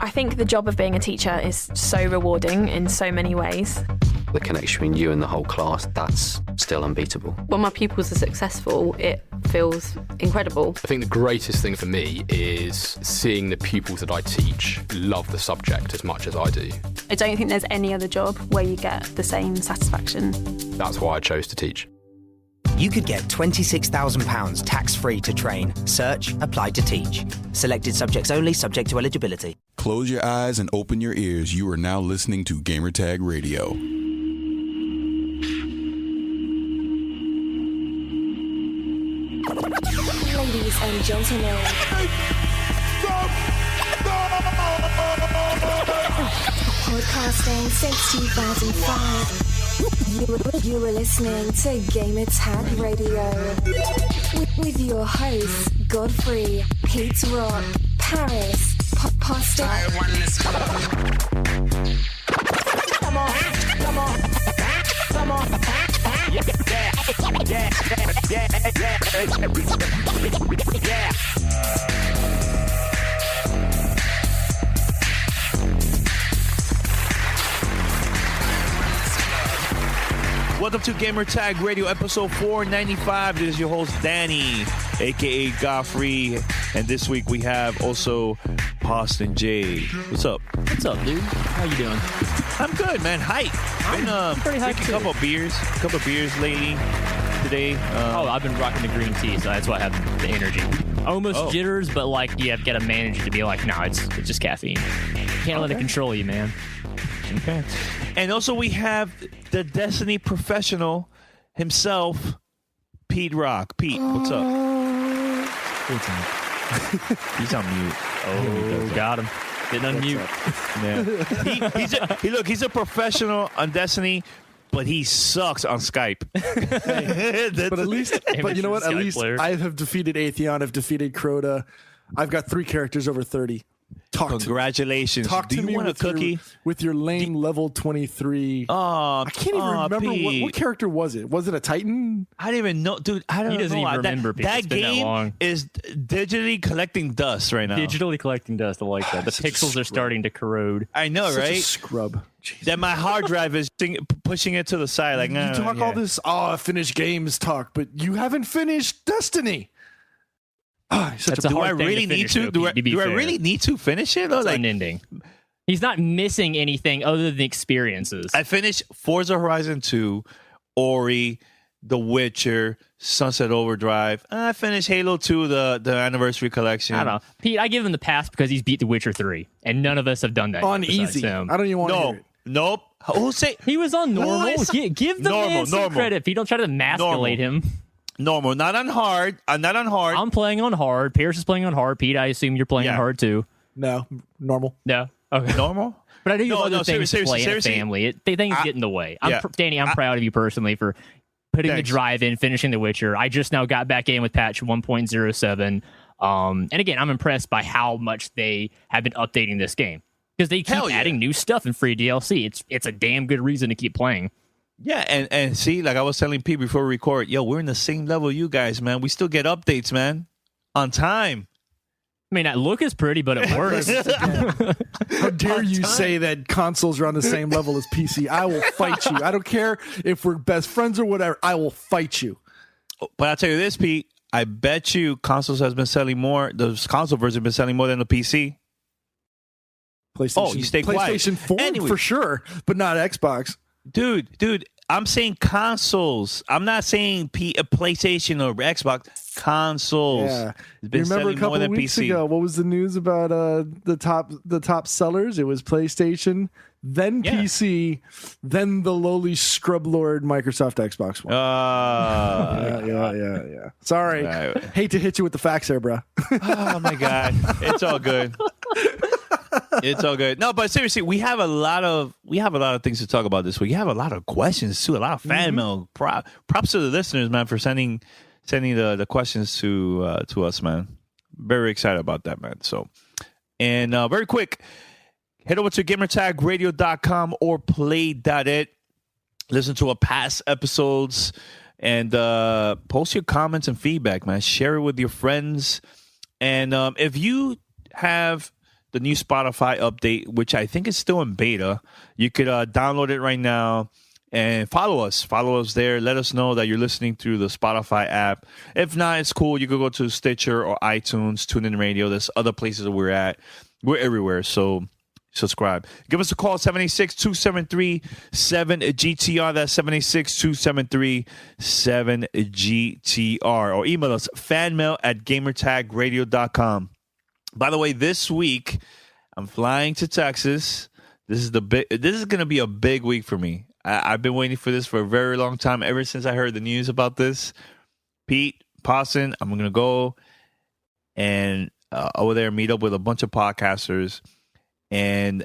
I think the job of being a teacher is so rewarding in so many ways. The connection between you and the whole class, that's still unbeatable. When my pupils are successful, it feels incredible. I think the greatest thing for me is seeing the pupils that I teach love the subject as much as I do. I don't think there's any other job where you get the same satisfaction. That's why I chose to teach. You could get £26,000 tax-free to train. Search Apply to Teach. Selected subjects only, subject to eligibility. Close your eyes and open your ears. You are now listening to Gamertag Radio. Ladies and gentlemen, podcasting since 2005, you are listening to Gamertag Radio with your hosts Godfrey, Pete Rock, Paris, Postic. Come on. Yeah. Welcome to Gamertag Radio, episode 495. This is your host, Danny, a.k.a. Godfrey. And this week we have also Austin J. What's up? What's up, dude? How you doing? I'm good, man. Hype. Been pretty hyped drinking a couple of beers lately today. I've been rocking the green tea, so that's why I have the energy. Almost jitters, but like you have got to manage to be like, no, it's just caffeine. Can't let it control you, man. Okay. And also we have the Destiny professional himself, Pete Rock. Pete, what's up? He's on mute. Oh, got him. Didn't unmute. Yeah. He's a professional on Destiny, but he sucks on Skype. But at least, you know what? At least I have defeated Atheon. I've defeated Crota. I've got 3 characters over 30. Congratulations. Talk to me want a cookie? With your lame level 23. I can't even remember what character was it. Was it a Titan? I didn't even know. Dude, I don't know. He doesn't even remember. That game is digitally collecting dust right now. Digitally collecting dust. I like that. The pixels are starting to corrode. I know, Such right? a scrub. Jesus. That my hard drive is pushing it to the side. Like, you talk all this, finished games talk, but you haven't finished Destiny. Do I really need to? Do I really need to finish it? It's unending. He's not missing anything other than the experiences. I finished Forza Horizon 2, Ori, The Witcher, Sunset Overdrive. I finished Halo 2, the Anniversary Collection. I don't know. Pete, I give him the pass because he's beat The Witcher 3, and none of us have done that. On easy. Him. I don't even want to hear it. Nope. Who say he was on normal? Give the man some credit. Pete, don't try to emasculate him. Normal, not on hard. I'm not on hard. I'm playing on hard. Pierce is playing on hard. Pete, I assume you're playing on hard too. No, normal. No, okay, normal. But I do other things to play in a family. Things get in the way. Danny, I'm proud of you personally for putting the drive in, finishing The Witcher. I just now got back in with patch 1.07. And again, I'm impressed by how much they have been updating this game because they keep adding new stuff and free DLC. It's a damn good reason to keep playing. Yeah, and see, like I was telling Pete before we record, we're in the same level you guys, man. We still get updates, man, on time. I mean, that look is pretty, but it works. How dare you say that consoles are on the same level as PC? I will fight you. I don't care if we're best friends or whatever. I will fight you. But I'll tell you this, Pete. I bet you consoles has been selling more. The console version has been selling more than the PC. PlayStation. You stay quiet. PlayStation 4 for sure, but not Xbox. Dude, I'm saying consoles. I'm not saying PlayStation or Xbox. Consoles. Yeah. It's been you remember a couple more than of weeks PC. ago, what was the news about the top sellers? It was PlayStation, then PC, then the lowly scrub lord Microsoft Xbox One. Yeah. Sorry. Hate to hit you with the facts there, bro. Oh my God. It's all good. It's all good. No, but seriously, we have a lot of things to talk about this week. We have a lot of questions too, a lot of fan mail. Props to the listeners, man, for sending the questions to us, man. Very excited about that, man. So, and very quick, head over to gamertagradio.com or play.it. Listen to our past episodes and post your comments and feedback, man. Share it with your friends. And if you have the new Spotify update, which I think is still in beta. You could download it right now and follow us. Follow us there. Let us know that you're listening through the Spotify app. If not, it's cool. You could go to Stitcher or iTunes, TuneIn Radio. There's other places that we're at. We're everywhere, so subscribe. Give us a call, 786-273-7GTR. That's 786-273-7GTR. Or email us, fanmail@gamertagradio.com. By the way, this week, I'm flying to Texas. This is going to be a big week for me. I've been waiting for this for a very long time, ever since I heard the news about this. Pete Posson, I'm going to go and over there meet up with a bunch of podcasters, and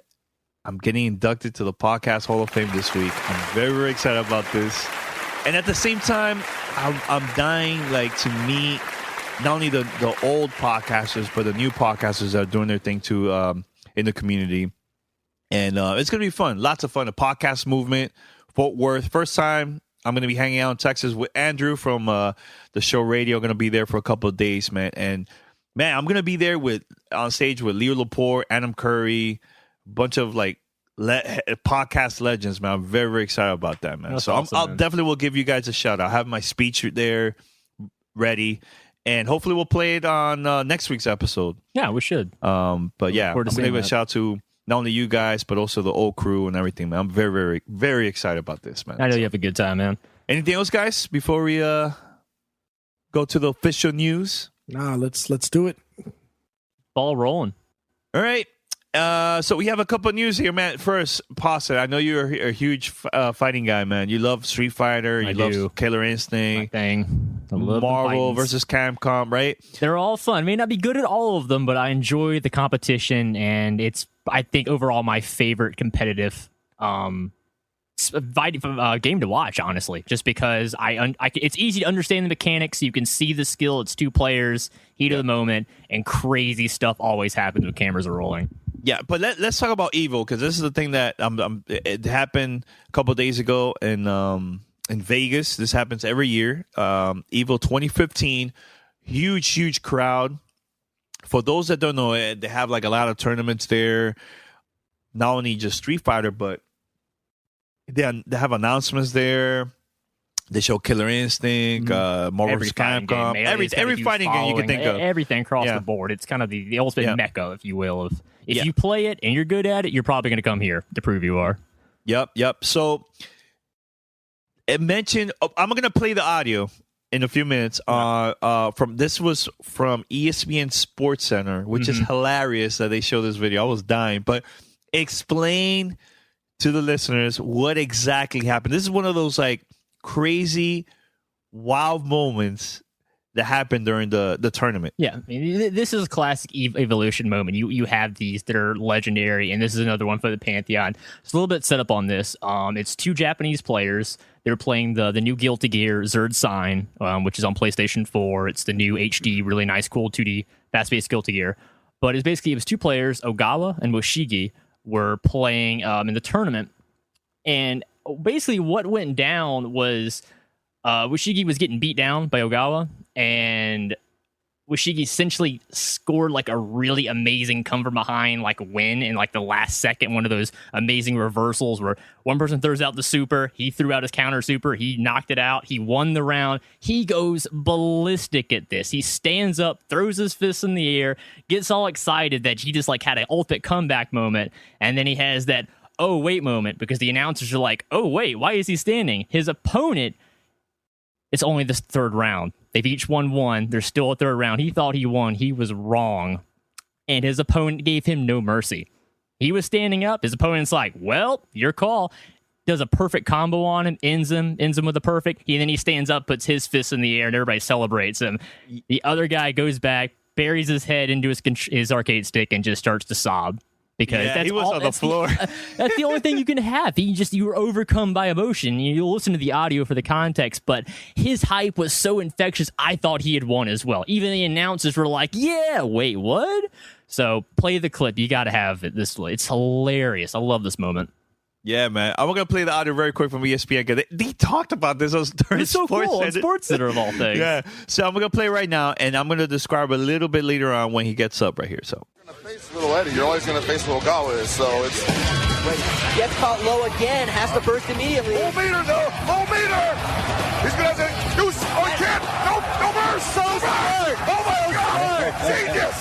I'm getting inducted to the Podcast Hall of Fame this week. I'm very, very excited about this. And at the same time, I'm dying to meet not only the old podcasters, but the new podcasters that are doing their thing too in the community. And it's going to be fun. Lots of fun. The podcast movement, Fort Worth. First time I'm going to be hanging out in Texas with Andrew from the show Radio. Going to be there for a couple of days, man. And, man, I'm going to be there on stage with Leo Laporte, Adam Curry, a bunch of, podcast legends, man. I'm very, very excited about that, man. That's so awesome, I'll man. definitely will give you guys a shout out. I have my speech there ready. And hopefully we'll play it on next week's episode. Yeah, we should. But yeah, I'm forward to going to give a seeing shout out to not only you guys, but also the old crew and everything, man. I'm very, very, very excited about this, man. I know you have a good time, man. Anything else, guys, before we go to the official news? Nah, let's do it. Ball rolling. All right. So we have a couple of news here, man. First, Pasta, I know you're a huge fighting guy, man. You love Street Fighter. You love Killer Instinct. My thing. I love Marvel the Titans. versus Capcom, right? They're all fun. May not be good at all of them, but I enjoy the competition, and it's, I think, overall my favorite competitive game to watch, honestly, just because it's easy to understand the mechanics. You can see the skill. It's two players, heat of the moment, and crazy stuff always happens when cameras are rolling. Yeah, but let's talk about Evo, because this is the thing that it happened a couple of days ago in Vegas. This happens every year. Evo 2015, huge crowd. For those that don't know, they have a lot of tournaments there. Not only just Street Fighter, but they have announcements there. They show Killer Instinct, Marvel vs. Capcom, every fighting game you can think of. Everything across the board. It's kind of the ultimate mecca, if you will. If you play it and you're good at it, you're probably going to come here to prove you are. Yep. So it mentioned. I'm going to play the audio in a few minutes. This was from ESPN SportsCenter, which is hilarious that they show this video. I was dying, but explain to the listeners what exactly happened. This is one of those crazy, wild moments that happened during the tournament. Yeah, I mean, this is a classic evolution moment. You have these that are legendary, and this is another one for the Pantheon. It's a little bit set up on this. It's two Japanese players. They're playing the new Guilty Gear Zerd Sign, which is on PlayStation 4. It's the new HD, really nice, cool 2D, fast-paced Guilty Gear. But it was two players, Ogawa and Moshigi, were playing in the tournament. And basically what went down was Moshigi was getting beat down by Ogawa, and Moshigi essentially scored a really amazing come from behind win in the last second, one of those amazing reversals where one person throws out the super, he threw out his counter super, he knocked it out, he won the round. He goes ballistic at this. He stands up, throws his fists in the air, gets all excited that he just had an ultimate comeback moment, and then he has that oh wait moment because the announcers are like, oh wait, why is he standing? His opponent, it's only this third round. They've each won one. There's still a third round. He thought he won. He was wrong. And his opponent gave him no mercy. He was standing up. His opponent's like, well, your call. Does a perfect combo on him, ends him with a perfect. And then he stands up, puts his fist in the air, and everybody celebrates him. The other guy goes back, buries his head into his arcade stick, and just starts to sob. Because he was on the floor. That's the only thing you can have. You were overcome by emotion. You'll listen to the audio for the context, but his hype was so infectious, I thought he had won as well. Even the announcers were like, yeah, wait, what? So play the clip. You got to have it. It's hilarious. I love this moment. Yeah, man. I'm going to play the audio very quick from ESPN because they talked about this during It's so Sports cool on Center. SportsCenter of all things. Yeah. So I'm going to play right now, and I'm going to describe a little bit later on when he gets up right here. So. You're going to face little Eddie. You're always going to face little Gawa. So it's... Gets caught low again. Has to burst immediately. Low meter, though. Low meter. He's going to have to excuse. Oh, he can't. No burst. So bad. Oh, my God. Genius.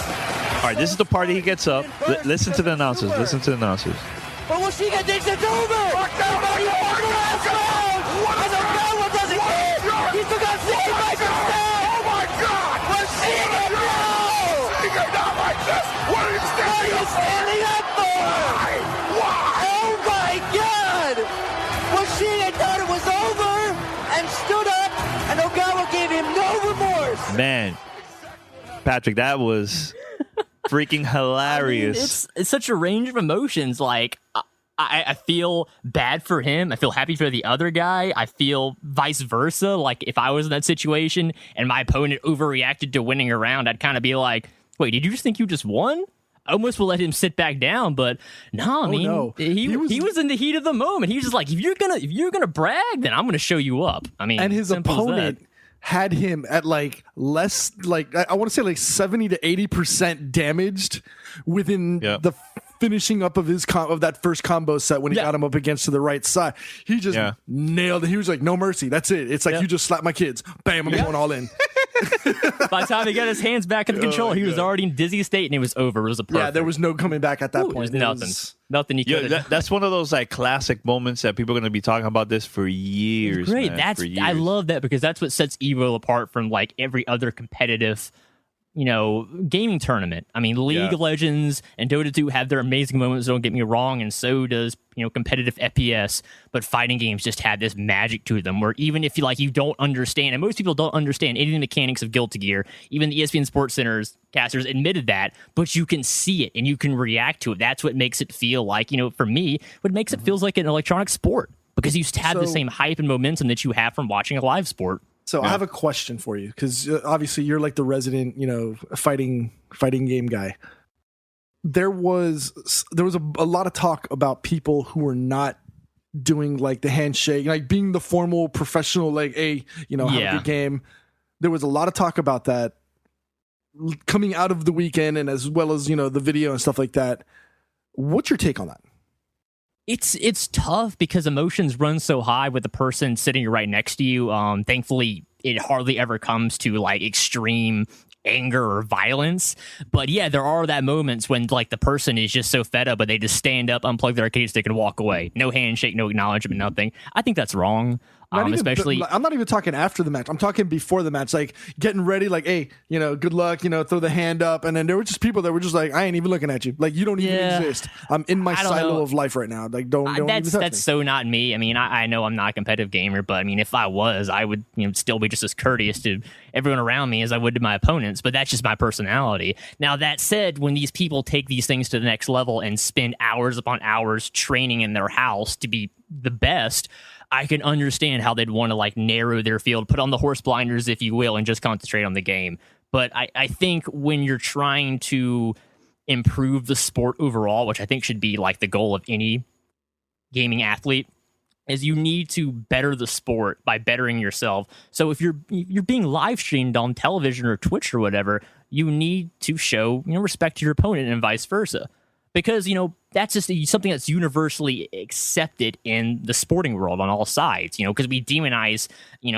All right, this is the part he gets up. Listen to the announcers. Listen to the announcers. But Washiga thinks it's over. Lock down. He wants the last round. And the Gawa doesn't care. He still got 65%. Oh, my God. Washiga, no. Washiga, not like this. What are you standing up for? Why? Oh, my God. Washiga thought it was over and stood up, and Ogawa gave him no remorse. Man, Patrick, that was freaking hilarious. I mean, it's such a range of emotions. Like, I feel bad for him. I feel happy for the other guy. I feel vice versa. Like, if I was in that situation and my opponent overreacted to winning a round, I'd kind of be like, wait, did you just think you just won? I almost will let him sit back down, but no, I mean, he was in the heat of the moment. He was just like, if you're gonna brag, then I'm gonna show you up. I mean, and his opponent had him at like less, like I want to say like 70 to 80% damaged within the finishing up of his of that first combo set when he got him up against to the right side. He just nailed it. He was like, no mercy. That's it. It's like you just slapped my kids. Bam, I'm going all in. By the time he got his hands back in the controller, he was already in dizzy state and it was over. It was a perfect. Yeah, there was no coming back at that point. Nothing you could. That's one of those like classic moments that people are going to be talking about this for years. Great, man, I love that because that's what sets Evo apart from like every other competitive, gaming tournament. I mean, League of Legends and Dota 2 have their amazing moments, don't get me wrong, and so does, competitive FPS, but fighting games just have this magic to them where even if you don't understand, and most people don't understand any of the mechanics of Guilty Gear, even the ESPN SportsCenter's casters admitted that, but you can see it and you can react to it. That's what makes it feel like, for me, what makes it feels like an electronic sport because you have the same hype and momentum that you have from watching a live sport. So I have a question for you because obviously you're like the resident, fighting game guy. There was a lot of talk about people who were not doing like the handshake, like being the formal professional, like have a good game. There was a lot of talk about that coming out of the weekend and as well as the video and stuff like that. What's your take on that? It's tough because emotions run so high with the person sitting right next to you. Thankfully, it hardly ever comes to like extreme anger or violence. But yeah, there are that moments when like the person is just so fed up, but they just stand up, unplug their arcade stick, and walk away. No handshake, no acknowledgement, nothing. I think that's wrong. Especially, I'm not even talking after the match. I'm talking before the match, like getting ready, like, hey, good luck, throw the hand up. And then there were just people that were just like, I ain't even looking at you. Like, you don't even exist. I'm in my silo of life right now. Like, don't even touch me. So not me. I mean, I know I'm not a competitive gamer, but I mean, if I was, I would still be just as courteous to everyone around me as I would to my opponents. But that's just my personality. Now, that said, when these people take these things to the next level and spend hours upon hours training in their house to be the best, I can understand how they'd want to like narrow their field, put on the horse blinders, if you will, and just concentrate on the game. But I think when you're trying to improve the sport overall, which I think should be like the goal of any gaming athlete, is you need to better the sport by bettering yourself. So if you're being live streamed on television or Twitch or whatever, you need to show respect to your opponent and vice versa. Because, that's just something that's universally accepted in the sporting world on all sides, because we demonize,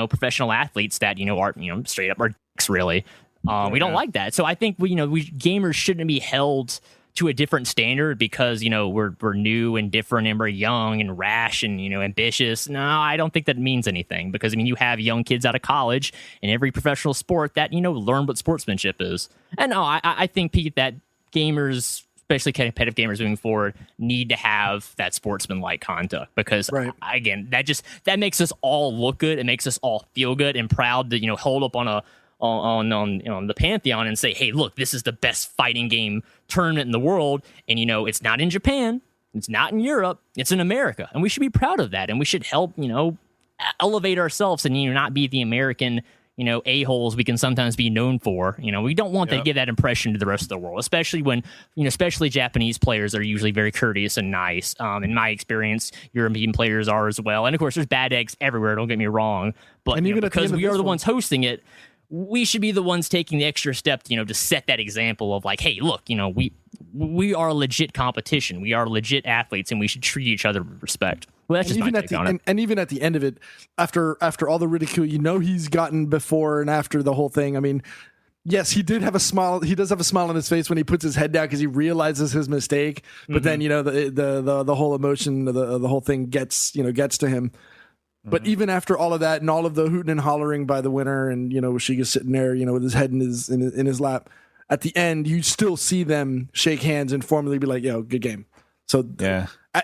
professional athletes that, are, straight up our dicks, really. We don't like that. So I think we gamers shouldn't be held to a different standard because, we're new and different and we're young and rash and, ambitious. No, I don't think that means anything because, you have young kids out of college in every professional sport that, learn what sportsmanship is. And no, I think, Pete, that gamers, especially competitive gamers moving forward, need to have that sportsman-like conduct because, again, that makes us all look good. It makes us all feel good and proud to, hold up on the Pantheon and say, hey, look, this is the best fighting game tournament in the world. And, it's not in Japan. It's not in Europe. It's in America. And we should be proud of that. And we should help, elevate ourselves and, not be the American a-holes we can sometimes be known for. We don't want to give that impression to the rest of the world, especially when, especially Japanese players are usually very courteous and nice. In my experience, European players are as well. And of course, there's bad eggs everywhere, don't get me wrong. But even because we are the ones hosting it, we should be the ones taking the extra step, to set that example of like, hey, look, we are legit competition. We are legit athletes, and we should treat each other with respect. Well, that's just my take on it. And even at the end of it, after all the ridicule, he's gotten before and after the whole thing. I mean, yes, he did have a smile. He does have a smile on his face when he puts his head down because he realizes his mistake. But then the whole emotion of the whole thing gets to him. But even after all of that and all of the hooting and hollering by the winner, and Washiga's sitting there, with his head in his lap, at the end you still see them shake hands and formally be like, "Yo, good game." So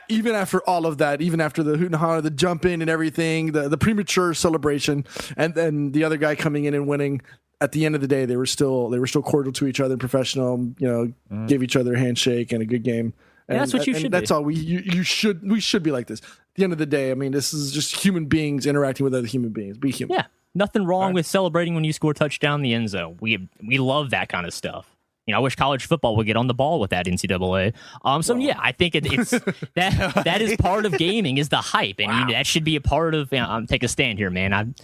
even after all of that, even after the hoot and holler, the jump in and everything, the premature celebration, and then the other guy coming in and winning, at the end of the day, they were still cordial to each other, professional. Gave each other a handshake and a good game. And that's what you should. That's all we should be like this. At the end of the day, I mean, this is just human beings interacting with other human beings. Be human. Yeah, nothing wrong with celebrating when you score a touchdown in the end zone. We love that kind of stuff. I wish college football would get on the ball with that, NCAA. I think it's that is part of gaming, is the hype, and that should be a part of. Take a stand here, man. I think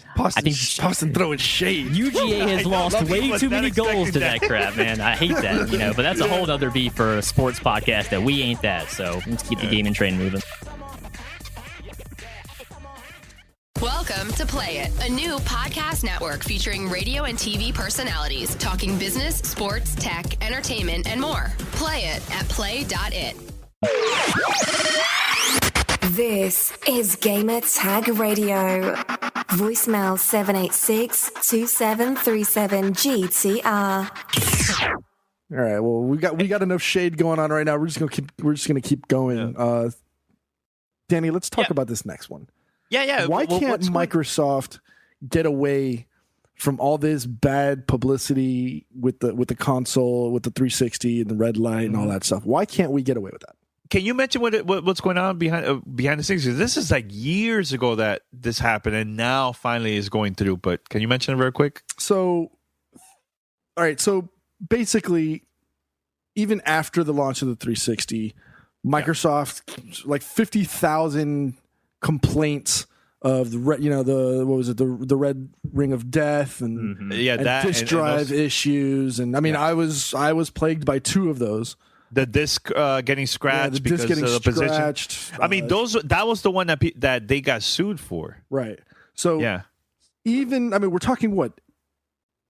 Boston throwing shade. UGA has lost way too many goals to that crap, man. I hate that, but that's a whole other beef for a sports podcast that we ain't that. So let's keep the gaming train moving. Welcome to Play It, a new podcast network featuring radio and TV personalities talking business, sports, tech, entertainment, and more. Play it at play.it. This is Gamer Tag Radio. Voicemail 786-2737-GTR. All right. Well, we got enough shade going on right now. We're just gonna keep going. Yeah. Danny, let's talk about this next one. Yeah. Why can't Microsoft get away from all this bad publicity with the console, with the 360 and the red light and all that stuff? Why can't we get away with that? Can you mention what's going on behind the scenes? Because this is like years ago that this happened, and now finally is going through. But can you mention it real quick? So, all right. So basically, even after the launch of the 360, Microsoft like 50,000 complaints of the the red ring of death and disk drive issues, and I mean I was plagued by two of those. The disc getting scratched because of the scratched. Position. I mean that was the one that they got sued for. Right. So we're talking what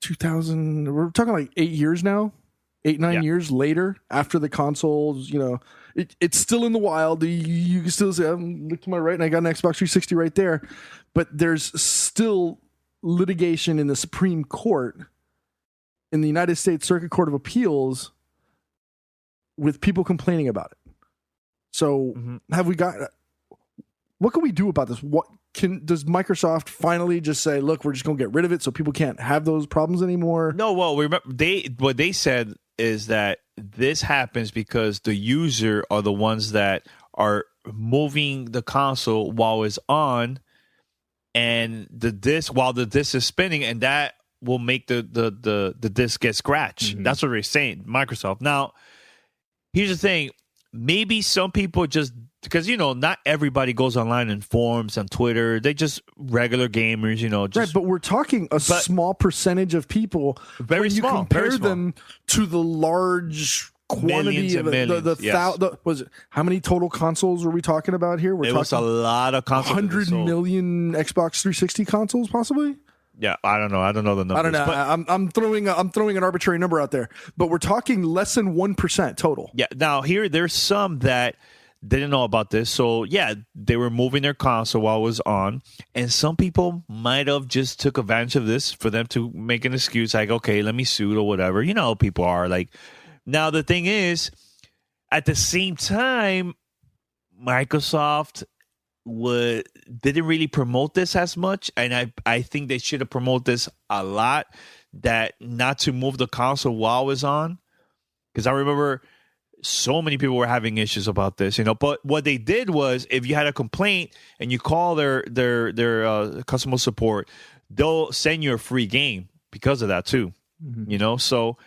2000. We're talking like 8 years now. 8-9 years later, after the consoles, it's still in the wild. You can still say, look to my right, and I got an Xbox 360 right there. But there's still litigation in the Supreme Court, in the United States Circuit Court of Appeals, with people complaining about it. So, what can we do about this? Does Microsoft finally just say, look, we're just going to get rid of it so people can't have those problems anymore? No, well, remember what they said is that this happens because the user are the ones that are moving the console while it's on, and the disc is spinning, and that will make the disc get scratched. Mm-hmm. That's what they're saying, Microsoft. Now, here's the thing: maybe some people just, because not everybody goes online and forums on Twitter. They just regular gamers, right? But we're talking a small percentage of people. Very small. You compare them to the large quantity of was it, how many total consoles were we talking about here? It was a lot of consoles. 100 million Xbox 360 consoles, possibly. Yeah, I don't know. I don't know the numbers. I don't know. But I'm throwing an arbitrary number out there, but we're talking less than 1% total. Yeah. Now there's some that didn't know about this, so they were moving their console while it was on, and some people might have just took advantage of this for them to make an excuse, like, okay, let me sue or whatever. People are like. Now the thing is, at the same time, Microsoft didn't really promote this as much, and I think they should have promoted this a lot, that not to move the console while it was on, because I remember so many people were having issues about this, but what they did was, if you had a complaint and you call their customer support, they'll send you a free game because of that too. You know, so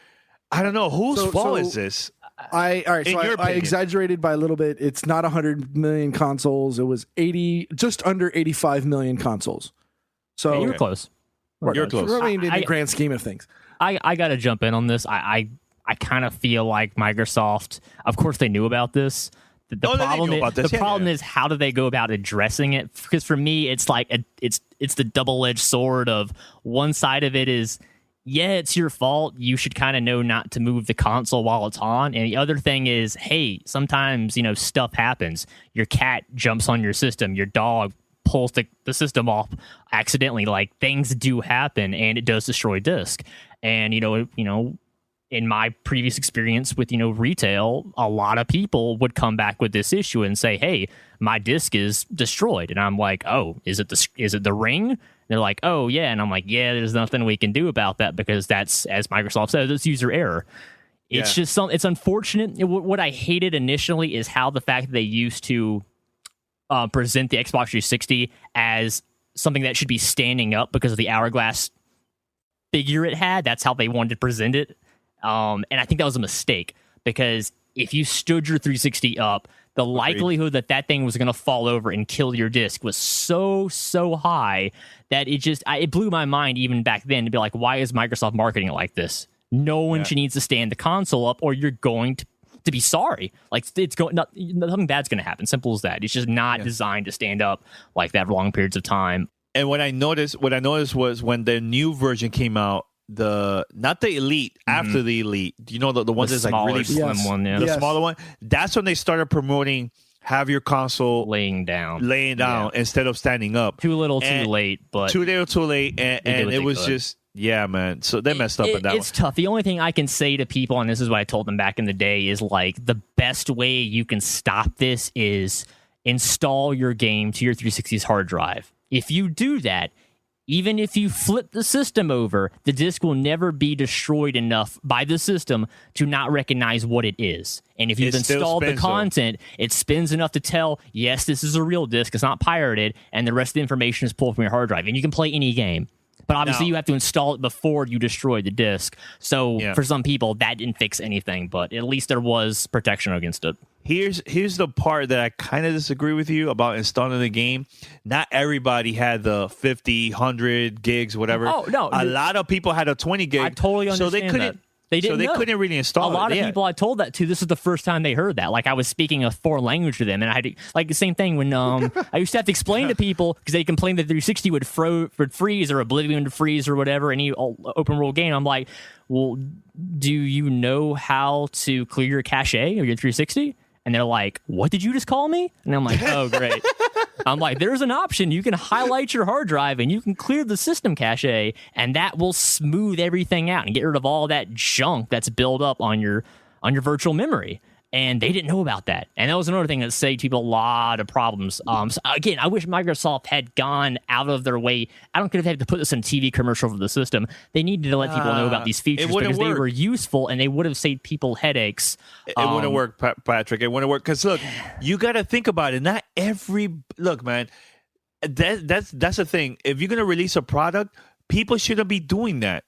I don't know whose fault is this. I exaggerated by a little bit. It's not 100 million consoles. It was just under 85 million consoles. So you're close. You're close. I mean, in the grand scheme of things. I got to jump in on this. I kind of feel like Microsoft, of course, they knew about this. The problem is how do they go about addressing it? Because for me, it's like it's the double-edged sword of one side of it is, yeah, it's your fault. You should kind of know not to move the console while it's on. And the other thing is, hey, sometimes, stuff happens. Your cat jumps on your system. Your dog pulls the system off accidentally. Like, things do happen, and it does destroy disk. And, in my previous experience with, retail, a lot of people would come back with this issue and say, hey, my disk is destroyed. And I'm like, oh, is it the ring? They're like, oh, yeah. And I'm like, yeah, there's nothing we can do about that because that's, as Microsoft says, it's user error. It's just it's unfortunate. What I hated initially is how the fact that they used to present the Xbox 360 as something that should be standing up because of the hourglass figure it had. That's how they wanted to present it. And I think that was a mistake because if you stood your 360 up, the likelihood that thing was going to fall over and kill your disc was so high that it blew my mind even back then to be like, why is Microsoft marketing it like this? No one should needs to stand the console up or you're going to be sorry. Like nothing bad's going to happen. Simple as that. It's just not designed to stand up like that for long periods of time. And what I noticed was when the new version came out, not the Elite, after the Elite, the one that's like really slim one, the smaller one, that's when they started promoting have your console laying down instead of standing up. Too little too late, and it was just man, so they messed up at that. It's tough. The only thing I can say to people, and this is what I told them back in the day, is like the best way you can stop this is install your game to your 360's hard drive. If you do that, even if you flip the system over, the disk will never be destroyed enough by the system to not recognize what it is. And if you've installed the content, it spins enough to tell, yes, this is a real disk, it's not pirated, and the rest of the information is pulled from your hard drive. And you can play any game. But obviously, you have to install it before you destroy the disk. So for some people, that didn't fix anything, but at least there was protection against it. Here's the part that I kind of disagree with you about installing the game. Not everybody had the 50, 100 gigs, whatever. Oh, no. A lot of people had a 20 gig. I totally understand that. They couldn't really install it. A lot of people I told that to, this is the first time they heard that. Like, I was speaking a foreign language to them, and I had to, like, the same thing when I used to have to explain to people because they complained that 360 would freeze or Oblivion would freeze or whatever, any open world game. I'm like, well, do you know how to clear your cache of your 360? And they're like, what did you just call me? And I'm like, oh, great. I'm like, there's an option. You can highlight your hard drive and you can clear the system cache, and that will smooth everything out and get rid of all that junk that's built up on your virtual memory. And they didn't know about that. And that was another thing that saved people a lot of problems. So again, I wish Microsoft had gone out of their way. I don't care if they had to put this in a TV commercial for the system. They needed to let people know about these features because they were useful and they would have saved people headaches. It wouldn't work, Patrick. It wouldn't work. Because, look, you got to think about it. Not look, man, that's the thing. If you're going to release a product, people shouldn't be doing that.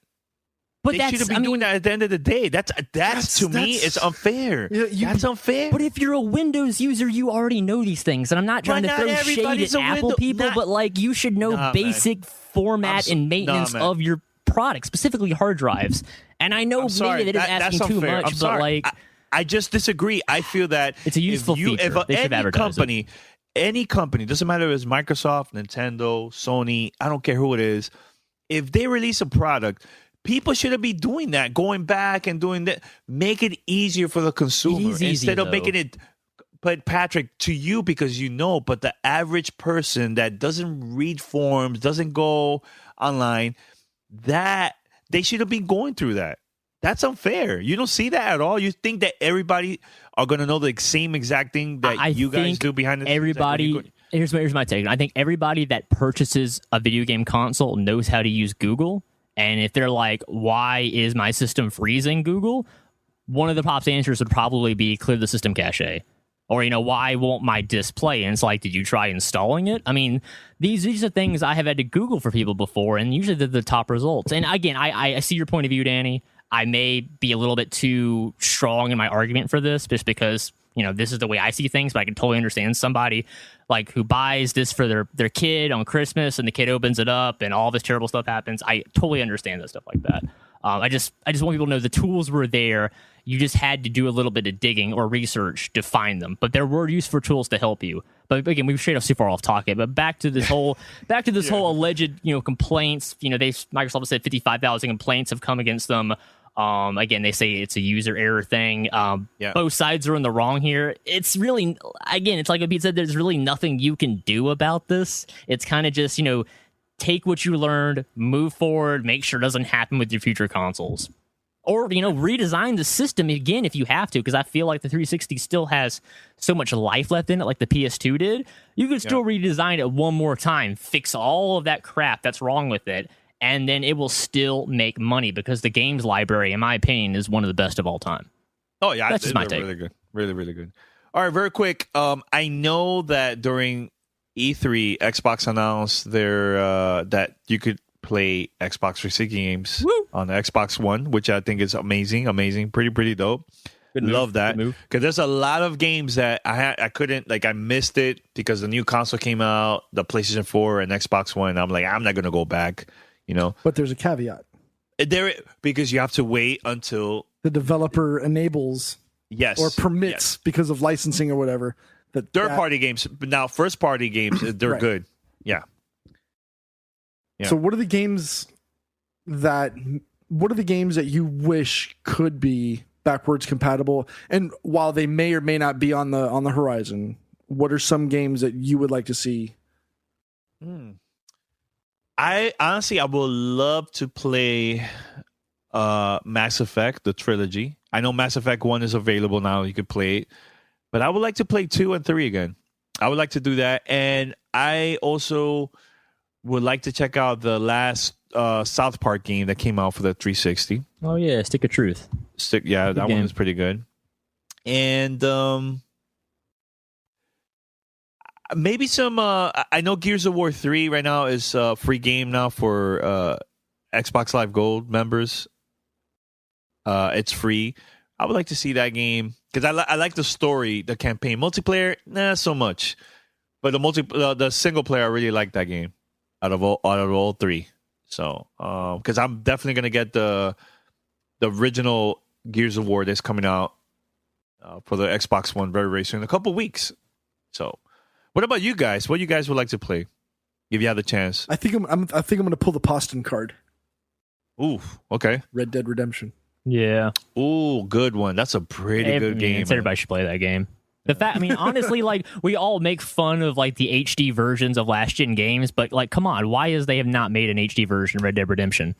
But they shouldn't be doing that at the end of the day. That's to me, it's unfair. That's unfair. But if you're a Windows user, you already know these things. And I'm not trying to throw shade at Apple people, but like you should know basic format and maintenance of your product, specifically hard drives. And I know maybe that is asking too much, but like I just disagree. I feel that it's a useful feature. They should advertise it. Any company, doesn't matter if it's Microsoft, Nintendo, Sony, I don't care who it is, if they release a product, people shouldn't be doing that, going back and doing that. Make it easier for the consumer instead of making it. But Patrick, to you, because but the average person that doesn't read forums, doesn't go online, that they shouldn't be going through that. That's unfair. You don't see that at all. You think that everybody are going to know the same exact thing that you guys do behind the scenes? Everybody. Here's my take. I think everybody that purchases a video game console knows how to use Google. And if they're like, why is my system freezing, Google? One of the top answers would probably be clear the system cache. Or, why won't my disc play? And it's like, did you try installing it? I mean, these are things I have had to Google for people before, and usually they're the top results. And again, I see your point of view, Danny. I may be a little bit too strong in my argument for this just because, this is the way I see things, but I can totally understand somebody like who buys this for their kid on Christmas and the kid opens it up and all this terrible stuff happens. I totally understand that stuff like that. I just want people to know the tools were there. You just had to do a little bit of digging or research to find them, but there were useful tools to help you. But again, we've straight off too far off topic. But back to this whole whole alleged complaints. Microsoft has said 55,000 complaints have come against them. Again, they say it's a user error thing. Both sides are in the wrong here. It's really, again, it's like what Pete said. There's really nothing you can do about this. It's kind of just take what you learned, move forward, make sure it doesn't happen with your future consoles. Or, redesign the system again if you have to, because I feel like the 360 still has so much life left in it, like the PS2 did. You could still redesign it one more time, fix all of that crap that's wrong with it, and then it will still make money because the games library, in my opinion, is one of the best of all time. Oh, yeah. That's just my take. Really good. Really, really good. All right, very quick. I know that during E3, Xbox announced that you could play Xbox 360 games on the Xbox One, which I think is amazing, pretty dope. Good move. Love that, because there's a lot of games that I couldn't, I missed it because the new console came out, the PlayStation 4 and Xbox One. I'm like, I'm not gonna go back, But there's a caveat because you have to wait until the developer enables or permits because of licensing or whatever. Third-party games, but now first-party games, they're good. Yeah. So what are the games that you wish could be backwards compatible? And while they may or may not be on the horizon, what are some games that you would like to see? I would love to play Mass Effect, the trilogy. I know Mass Effect 1 is available now, you could play it. But I would like to play 2 and 3 again. I would like to do that. And I also would like to check out the last South Park game that came out for the 360. Oh, yeah. Stick of Truth. That one is pretty good. And maybe some... I know Gears of War 3 right now is a free game now for Xbox Live Gold members. It's free. I would like to see that game because I like the story, the campaign. Multiplayer, not so much. But the single player, I really like that game out of all three. So, because I'm definitely gonna get the original Gears of War that's coming out for the Xbox One very soon, in a couple weeks. So, what about you guys? What you guys would like to play if you have the chance? I think I'm gonna pull the Poston card. Ooh, okay. Red Dead Redemption. Yeah. Ooh, good one. That's a pretty good game. Everybody should play that game. The fact, honestly, we all make fun of the HD versions of last gen games, but come on, why is they have not made an HD version of Red Dead Redemption?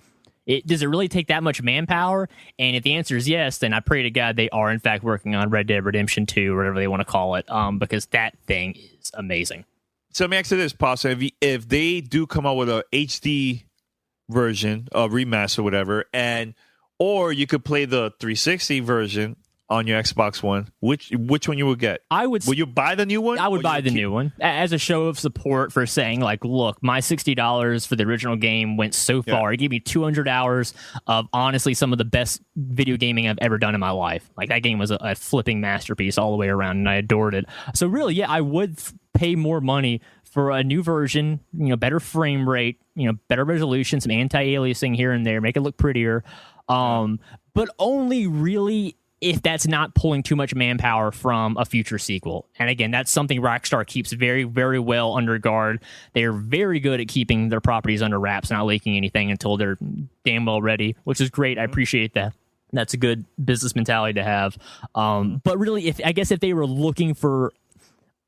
Does it really take that much manpower? And if the answer is yes, then I pray to God they are in fact working on Red Dead Redemption 2, or whatever they want to call it, because that thing is amazing. So let me ask you this, Pasa. If they do come out with a HD version, a remaster, whatever, or you could play the 360 version on your Xbox One, which one you would get? Would you buy the new one? I would buy the new one as a show of support for saying, look, my $60 for the original game went so far. It gave me 200 hours of honestly some of the best video gaming I've ever done in my life. That game was a flipping masterpiece all the way around, and I adored it. So really, I would pay more money for a new version, better frame rate, better resolution, some anti-aliasing here and there, make it look prettier. But only really if that's not pulling too much manpower from a future sequel. And again, that's something Rockstar keeps very, very well under guard. They're very good at keeping their properties under wraps, not leaking anything until they're damn well ready, which is great. I appreciate that. That's a good business mentality to have. But really, if they were looking for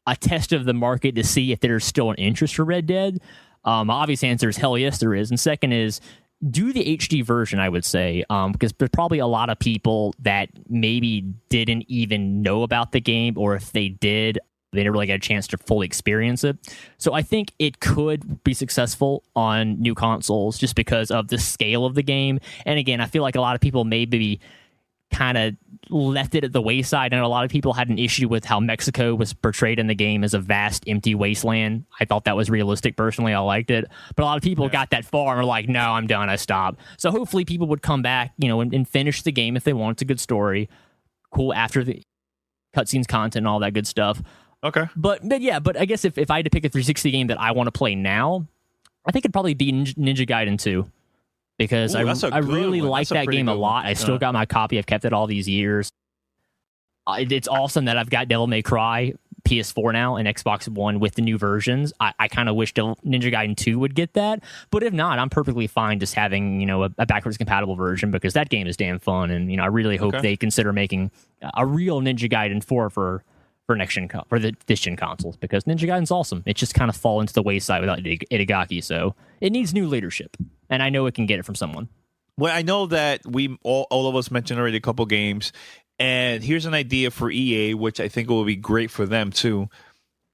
a test of the market to see if there's still an interest for Red Dead, obvious answer is hell yes, there is. And second is, do the HD version, I would say, because there's probably a lot of people that maybe didn't even know about the game, or if they did, they never really got a chance to fully experience it. So I think it could be successful on new consoles just because of the scale of the game. And again, I feel like a lot of people maybe kind of left it at the wayside. And a lot of people had an issue with how Mexico was portrayed in the game as a vast, empty wasteland. I thought that was realistic. Personally, I liked it. But a lot of people got that far and were like, no, I'm done. I stopped. So hopefully people would come back, and finish the game if they want. It's a good story. Cool after the cutscenes, content, and all that good stuff. Okay. But I guess if I had to pick a 360 game that I want to play now, I think it'd probably be Ninja Gaiden 2. Because I really like that game a lot. I still got my copy. I've kept it all these years. It's awesome that I've got Devil May Cry PS4 now and Xbox One with the new versions. I kind of wish Ninja Gaiden 2 would get that. But if not, I'm perfectly fine just having, a backwards compatible version because that game is damn fun. And, I really hope they consider making a real Ninja Gaiden 4 for this gen consoles, because Ninja Gaiden's awesome. It just kind of fall into the wayside without Itagaki, so it needs new leadership, and I know it can get it from someone. Well, I know that we all of us mentioned already a couple games, and here's an idea for EA, which I think will be great for them too.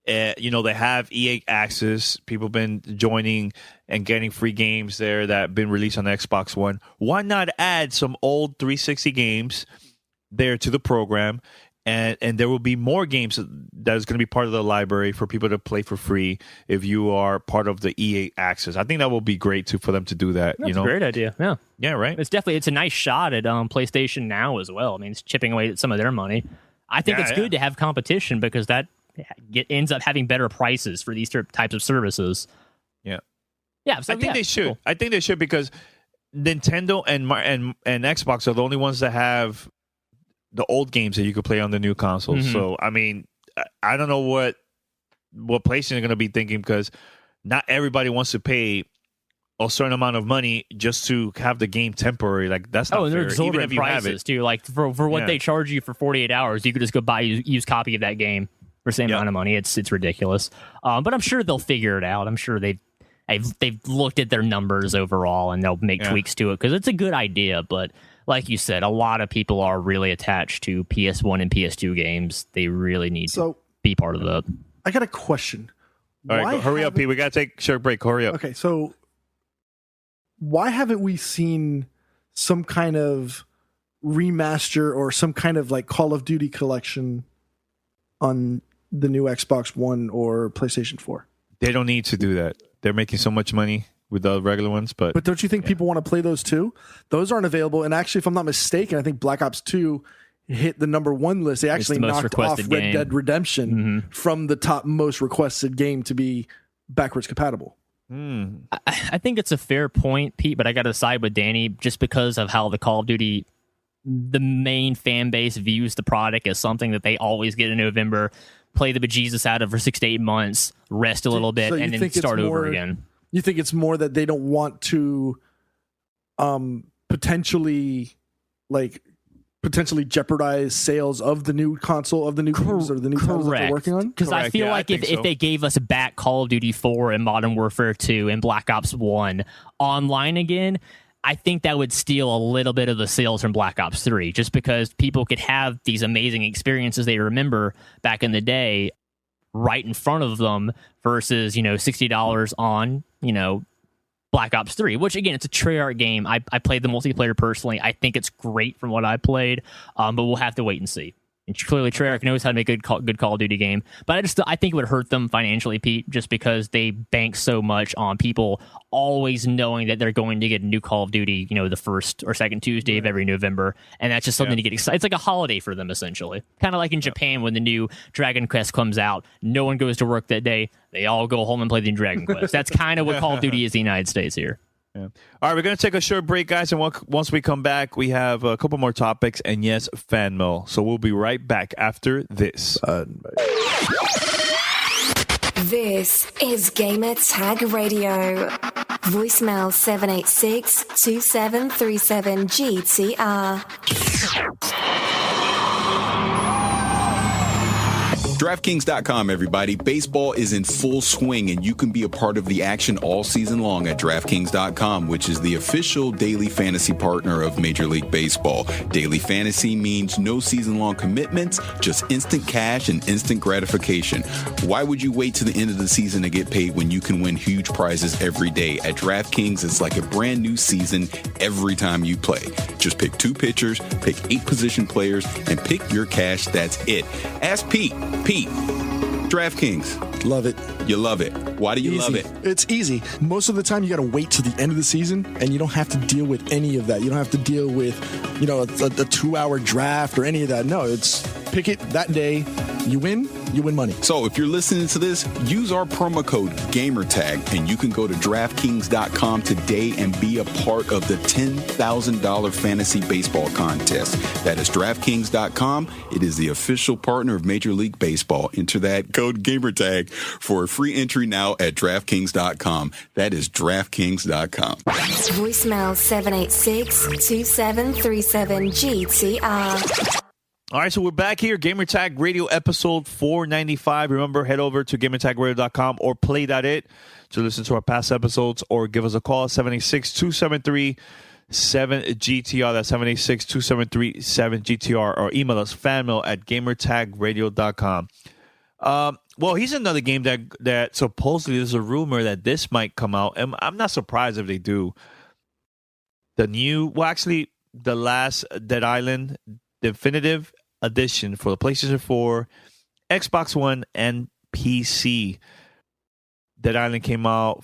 They have EA Access. People have been joining and getting free games there that have been released on the Xbox One. Why not add some old 360 games there to the program? And there will be more games that is going to be part of the library for people to play for free if you are part of the EA Access. I think that will be great too for them to do that. That's a great idea. Yeah, right. It's a nice shot at PlayStation Now as well. I mean, it's chipping away at some of their money. I think it's good to have competition because that ends up having better prices for these types of services. Yeah. So I think they should. Cool. I think they should because Nintendo and Xbox are the only ones that have the old games that you could play on the new consoles. Mm-hmm. So, I mean, I don't know what PlayStation is going to be thinking because not everybody wants to pay a certain amount of money just to have the game temporary. Like, that's not fair. They're exorbitant prices, too. Like, for what they charge you for 48 hours, you could just go buy a used copy of that game for the same amount of money. It's ridiculous. But I'm sure they'll figure it out. I'm sure they've looked at their numbers overall, and they'll make tweaks to it because it's a good idea, but like you said, a lot of people are really attached to PS1 and PS2 games. They really need to be part of the... I got a question. All right, hurry up, Pete. We got to take a short break. Hurry up. Okay, so why haven't we seen some kind of remaster or some kind of like Call of Duty collection on the new Xbox One or PlayStation 4? They don't need to do that. They're making so much money with the regular ones, but don't you think people want to play those too? Those aren't available. And actually, if I'm not mistaken, I think Black Ops 2 hit the #1 list. They actually knocked off Red Dead Redemption from the top most requested game to be backwards compatible. I think it's a fair point, Pete, but I got to side with Danny just because of how the Call of Duty, the main fan base views the product as something that they always get in November, play the bejesus out of for 6 to 8 months, rest a little bit, and then start over again. You think it's more that they don't want to potentially jeopardize sales of the new console, of the new games or the new titles that they're working on? Because I feel like if they gave us back Call of Duty 4 and Modern Warfare 2 and Black Ops 1 online again, I think that would steal a little bit of the sales from Black Ops 3, just because people could have these amazing experiences they remember back in the day right in front of them versus, $60 on, Black Ops 3, which again, it's a Treyarch game. I played the multiplayer personally. I think it's great from what I played, but we'll have to wait and see. And clearly, Treyarch knows how to make a good Call of Duty game. But I think it would hurt them financially, Pete, just because they bank so much on people always knowing that they're going to get a new Call of Duty, the first or second Tuesday of every November. And that's just something to get excited. It's like a holiday for them, essentially. Kind of like in Japan when the new Dragon Quest comes out. No one goes to work that day. They all go home and play the Dragon Quest. That's kind of what Call of Duty is in the United States here. Yeah. All right, we're going to take a short break, guys, and once we come back, we have a couple more topics and, yes, fan mail. So we'll be right back after this. This is Gamer Tag Radio. Voicemail 786-2737-GTR. DraftKings.com, everybody. Baseball is in full swing, and you can be a part of the action all season long at DraftKings.com, which is the official daily fantasy partner of Major League Baseball. Daily fantasy means no season-long commitments, just instant cash and instant gratification. Why would you wait to the end of the season to get paid when you can win huge prizes every day? At DraftKings, it's like a brand new season every time you play. Just pick 2 pitchers, pick 8 position players, and pick your cash. That's it. Ask Pete. Pete, DraftKings. Love it. You love it. Why do you love it? It's easy. Most of the time, you got to wait to the end of the season, and you don't have to deal with any of that. You don't have to deal with, a 2-hour draft or any of that. No, it's pick it that day. You win money. So if you're listening to this, use our promo code GamerTag, and you can go to DraftKings.com today and be a part of the $10,000 fantasy baseball contest. That is DraftKings.com. It is the official partner of Major League Baseball. Enter that code GamerTag for a free entry now at DraftKings.com. That is DraftKings.com. Voicemail 786-2737-GTR. All right, so we're back here, Gamertag Radio episode 495. Remember, head over to GamerTagRadio.com or play.it to listen to our past episodes, or give us a call, 786-273-7GTR. That's 786-273-7GTR, or email us, fanmail@GamerTagRadio.com. Well, here's another game that supposedly there's a rumor that this might come out, and I'm not surprised if they do. The last Dead Island Definitive Edition for the PlayStation 4, Xbox One, and PC. Dead Island came out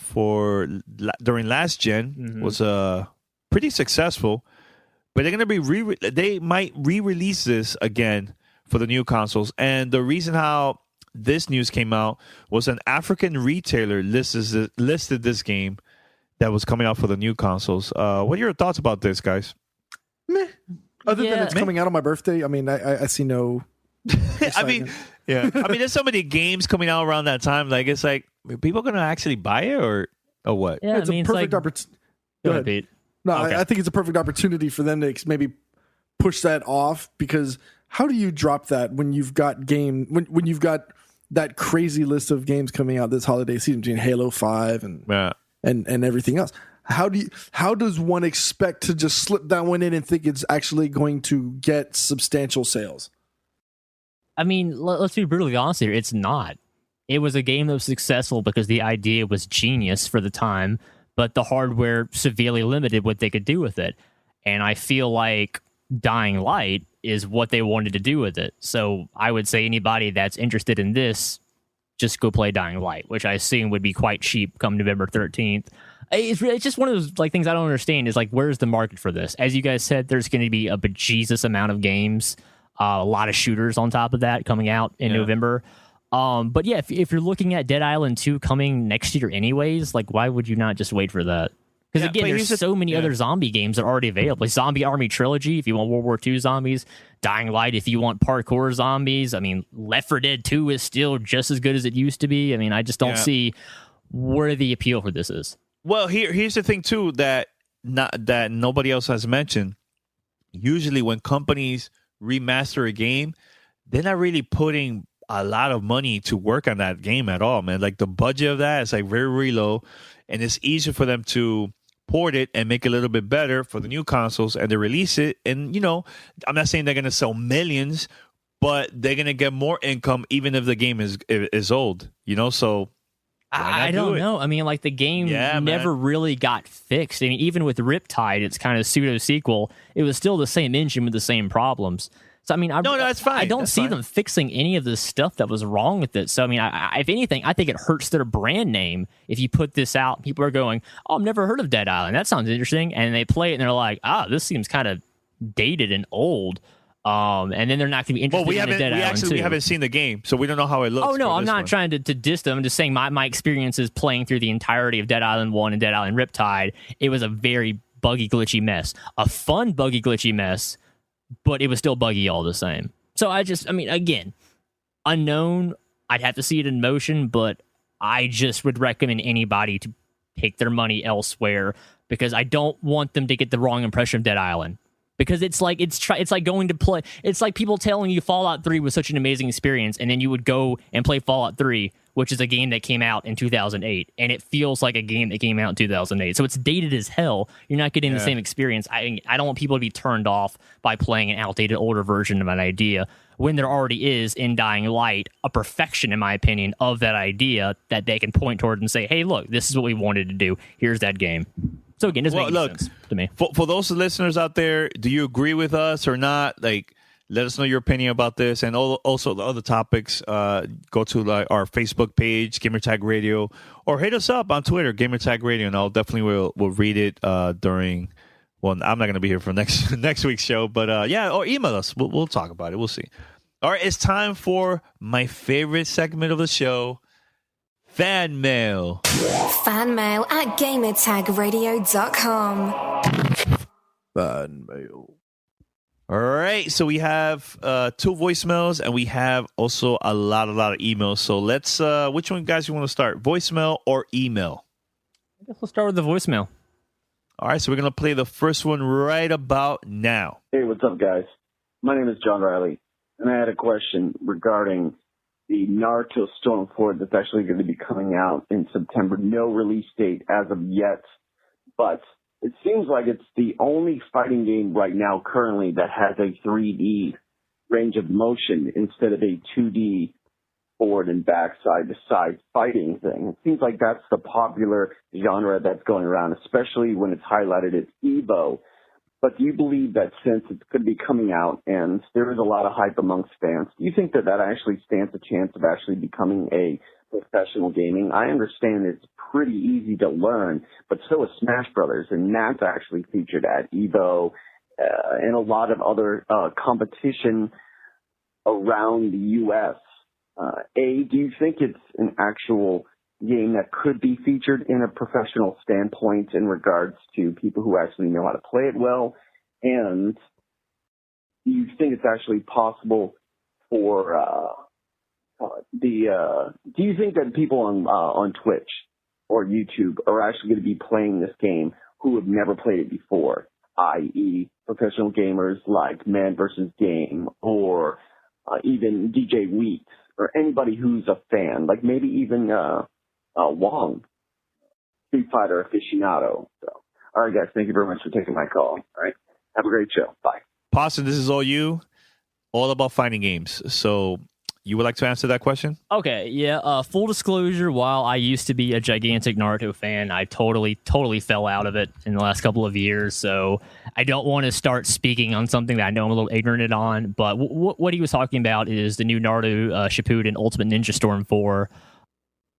during last gen, was pretty successful, but they're going to they might re-release this again for the new consoles. And the reason how this news came out was an African retailer listed this game that was coming out for the new consoles. What are your thoughts about this, guys? Meh. Other than it's coming out on my birthday, I mean, I see no. I mean, there's so many games coming out around that time. Like, it's like, are people going to actually buy it or what? Yeah, it's a perfect opportunity. Go ahead, Pete. No, okay. I think it's a perfect opportunity for them to maybe push that off, because how do you drop that when you've got when you've got that crazy list of games coming out this holiday season between Halo 5 and everything else? How does one expect to just slip that one in and think it's actually going to get substantial sales? I mean, let's be brutally honest here. It's not. It was a game that was successful because the idea was genius for the time, but the hardware severely limited what they could do with it. And I feel like Dying Light is what they wanted to do with it. So I would say anybody that's interested in this, just go play Dying Light, which I assume would be quite cheap come November 13th. It's just one of those things I don't understand is where's the market for this? As you guys said, there's going to be a bejesus amount of games, a lot of shooters on top of that coming out in November. But yeah, if you're looking at Dead Island 2 coming next year anyways, why would you not just wait for that? Because again, there's so many other zombie games that are already available. Like Zombie Army Trilogy, if you want World War II zombies. Dying Light, if you want parkour zombies. I mean, Left 4 Dead 2 is still just as good as it used to be. I mean, I just don't see where the appeal for this is. Well, here's the thing too that nobody else has mentioned. Usually, when companies remaster a game, they're not really putting a lot of money to work on that game at all, man. Like the budget of that is very, very low, and it's easier for them to port it and make it a little bit better for the new consoles, and they release it. And I'm not saying they're going to sell millions, but they're going to get more income even if the game is old. So. I don't know. I mean, the game never really got fixed. I mean, even with Riptide, it's kind of pseudo sequel. It was still the same engine with the same problems. So I mean, that's fine. I don't see them fixing any of the stuff that was wrong with it. So I mean, if anything, I think it hurts their brand name if you put this out. People are going, "Oh, I've never heard of Dead Island. That sounds interesting," and they play it and they're like, this seems kind of dated and old. And then they're not going to be interested in Dead Island 2. We haven't seen the game, so we don't know how it looks. Oh, no, I'm not trying to diss them. I'm just saying my experience is playing through the entirety of Dead Island 1 and Dead Island Riptide. It was a very buggy, glitchy mess. A fun, buggy, glitchy mess, but it was still buggy all the same. So again, unknown, I'd have to see it in motion, but I just would recommend anybody to take their money elsewhere because I don't want them to get the wrong impression of Dead Island. Because it's like going to play. It's like people telling you Fallout 3 was such an amazing experience, and then you would go and play Fallout 3, which is a game that came out in 2008, and it feels like a game that came out in 2008. So it's dated as hell. You're not getting the same experience. I don't want people to be turned off by playing an outdated, older version of an idea when there already is in Dying Light a perfection, in my opinion, of that idea that they can point toward and say, hey, look, this is what we wanted to do. Here's that game. So again, it doesn't make sense to me. For those listeners out there, do you agree with us or not? Like, let us know your opinion about this, and also the other topics. Go to our Facebook page, Gamertag Radio, or hit us up on Twitter, Gamertag Radio, and I'll definitely will read it during. Well, I'm not going to be here for next week's show, but or email us. We'll talk about it. We'll see. All right, it's time for my favorite segment of the show. Fan mail. Fan mail at gamertagradio.com. Fan mail. All right, so we have 2 voicemails, and we have also a lot of emails. So let's, which one, guys, you want to start? Voicemail or email? I guess we'll start with the voicemail. All right, so we're going to play the first one right about now. Hey, what's up, guys? My name is John Riley, and I had a question regarding the Naruto Stormford that's actually going to be coming out in September. No release date as of yet, but it seems like it's the only fighting game right now currently that has a 3D range of motion instead of a 2D forward and back, side to side fighting thing. It seems like that's the popular genre that's going around, especially when it's highlighted as Evo. But do you believe that since it's going to be coming out and there is a lot of hype amongst fans, do you think that actually stands a chance of actually becoming a professional gaming? I understand it's pretty easy to learn, but so is Smash Brothers, and that's actually featured at Evo and a lot of other competition around the U.S. Do you think it's an actual game that could be featured in a professional standpoint in regards to people who actually know how to play it well? And do you think it's actually possible for do you think that people on Twitch or YouTube are actually going to be playing this game who have never played it before, i.e. professional gamers like Man vs. Game or even DJ Weeks or anybody who's a fan, like maybe even Wong, Street Fighter aficionado. So, all right, guys, thank you very much for taking my call. All right, have a great show. Bye. Pasta, this is all you, all about fighting games. So you would like to answer that question? Okay, yeah. Full disclosure, while I used to be a gigantic Naruto fan, I totally fell out of it in the last couple of years. So I don't want to start speaking on something that I know I'm a little ignorant on. But what he was talking about is the new Naruto Shippuden Ultimate Ninja Storm 4,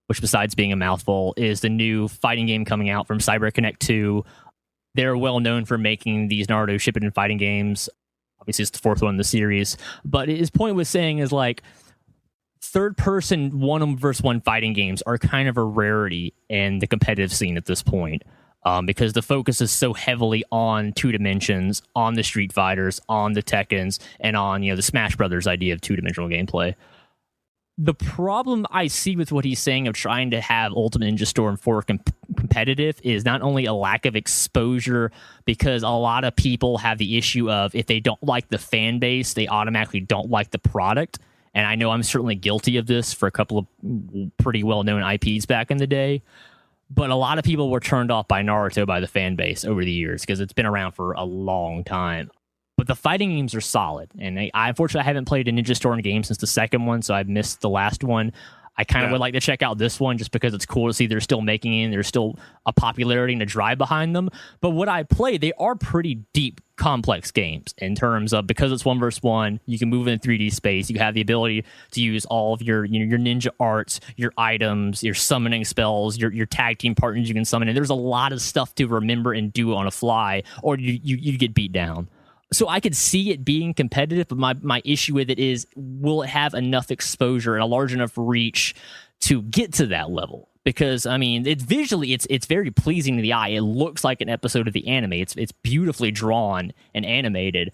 which besides being a mouthful, is the new fighting game coming out from CyberConnect 2. They're well known for making these Naruto Shippuden fighting games. Obviously, it's the 4th one in the series. But his point was saying is like, third-person 1-versus-1 fighting games are kind of a rarity in the competitive scene at this point, because the focus is so heavily on 2 dimensions, on the Street Fighters, on the Tekkens, and on the Smash Brothers idea of 2-dimensional gameplay. The problem I see with what he's saying of trying to have Ultimate Ninja Storm 4 competitive is not only a lack of exposure, because a lot of people have the issue of if they don't like the fan base, they automatically don't like the product. And I know I'm certainly guilty of this for a couple of pretty well-known IPs back in the day. But a lot of people were turned off by Naruto by the fan base over the years because it's been around for a long time. But the fighting games are solid. And I unfortunately haven't played a Ninja Storm game since the second one, so I've missed the last one. I kind of would like to check out this one just because it's cool to see they're still making it and there's still a popularity and a drive behind them. But what I play, they are pretty deep, complex games in terms of, because it's 1-versus-1, you can move in 3D space. You have the ability to use all of your ninja arts, your items, your summoning spells, your tag team partners you can summon. And there's a lot of stuff to remember and do on a fly, or you get beat down. So I could see it being competitive, but my issue with it is, will it have enough exposure and a large enough reach to get to that level? Because, I mean, it's very pleasing to the eye. It looks like an episode of the anime. It's beautifully drawn and animated.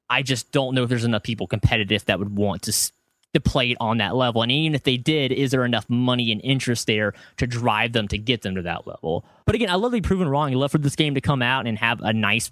I just don't know if there's enough people competitive that would want to play it on that level. And even if they did, is there enough money and interest there to drive them to get them to that level? But again, I love to be proven wrong. I love for this game to come out and have a nice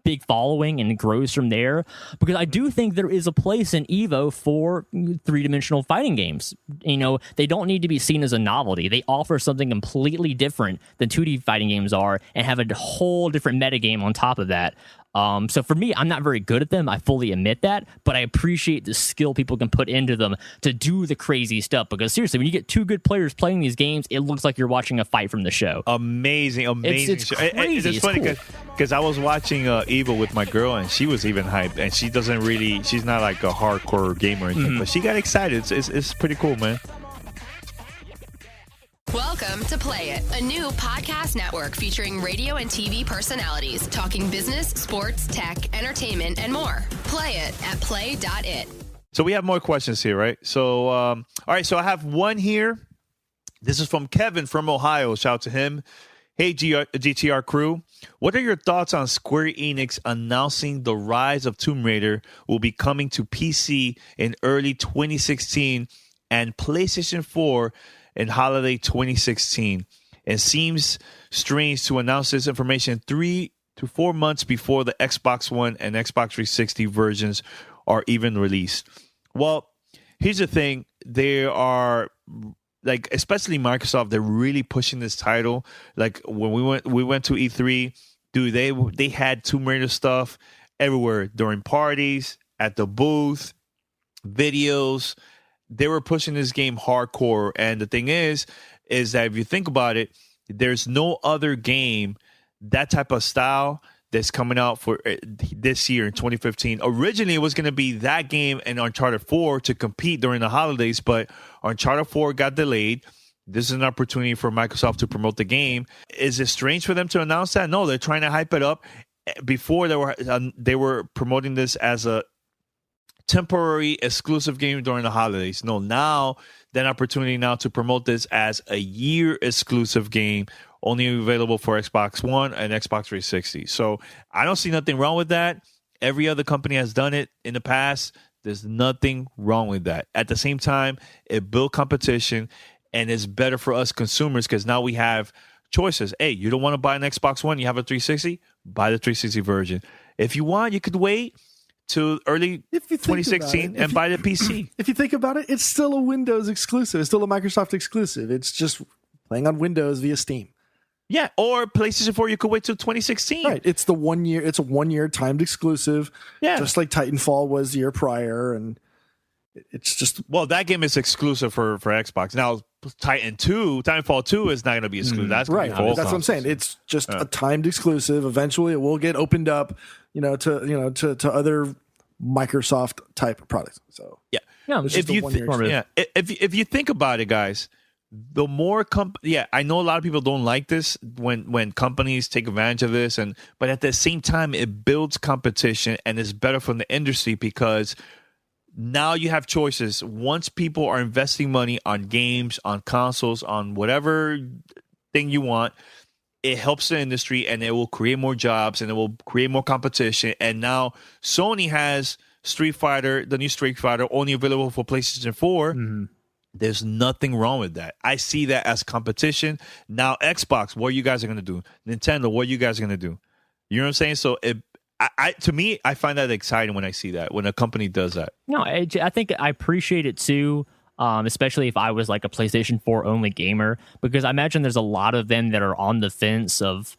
big following and grows from there, because I do think there is a place in Evo for three-dimensional fighting games. They don't need to be seen as a novelty. They offer something completely different than 2D fighting games are and have a whole different metagame on top of that. So for me, I'm not very good at them. I fully admit that, but I appreciate the skill people can put into them to do the crazy stuff. Because seriously, when you get two good players playing these games, it looks like you're watching a fight from the show. Amazing. It's show. crazy. It's funny because I was watching Evo with my girl, and she was even hyped, and she's not like a hardcore gamer or anything, but she got excited. It's pretty cool, man. Welcome to Play It, a new podcast network featuring radio and TV personalities talking business, sports, tech, entertainment, and more. Play it at play.it. So we have more questions here, right? So, all right, so I have one here. This is from Kevin from Ohio. Shout out to him. Hey, GTR crew. What are your thoughts on Square Enix announcing the Rise of Tomb Raider will be coming to PC in early 2016 and PlayStation 4 in holiday 2016? It seems strange to announce this information 3 to 4 months before the Xbox One and Xbox 360 versions are even released. Well, here's the thing. They are, like, especially Microsoft, they're really pushing this title. Like, when we went to E3, dude, they had Tomb Raider stuff everywhere, during parties, at the booth, videos. They were pushing this game hardcore, and the thing is that if you think about it, there's no other game that type of style that's coming out for this year in 2015. Originally, it was going to be that game and Uncharted 4 to compete during the holidays, but Uncharted 4 got delayed. This is an opportunity for Microsoft to promote the game. Is it strange for them to announce that? No, they're trying to hype it up. Before, they were promoting this as a temporary exclusive game during the holidays. No, now that opportunity now to promote this as a year exclusive game, only available for Xbox One and Xbox 360. So I don't see nothing wrong with that. Every other company has done it in the past. There's nothing wrong with that. At the same time, it builds competition, and it's better for us consumers because now we have choices. Hey, you don't want to buy an Xbox One, you have a 360? Buy the 360 version. If you want, you could wait to early 2016 and buy the PC. If you think about it, it's still a Windows exclusive. It's still a Microsoft exclusive. It's just playing on Windows via Steam. Yeah, or PlayStation 4, you could wait till 2016. Right. It's a 1 year timed exclusive. Yeah. Just like Titanfall was the year prior, and it's just that game is exclusive for Xbox. Now Titanfall 2 is not going to be exclusive. That's right. That's what I'm saying. It's just a timed exclusive. Eventually, it will get opened up, to other Microsoft type products. So yeah. If you think about it, guys, the more I know a lot of people don't like this when companies take advantage of this, but at the same time, it builds competition and it's better for the industry because now you have choices. Once people are investing money on games, on consoles, on whatever thing you want, it helps the industry and it will create more jobs and it will create more competition. And now Sony has the new Street Fighter, only available for PlayStation 4. Mm-hmm. There's nothing wrong with that. I see that as competition. Now, Xbox, what you guys are going to do? Nintendo, what you guys are going to do? You know what I'm saying? So to me, I find that exciting when I see that, when a company does that. No, I think I appreciate it too, especially if I was like a PlayStation 4 only gamer, because I imagine there's a lot of them that are on the fence of,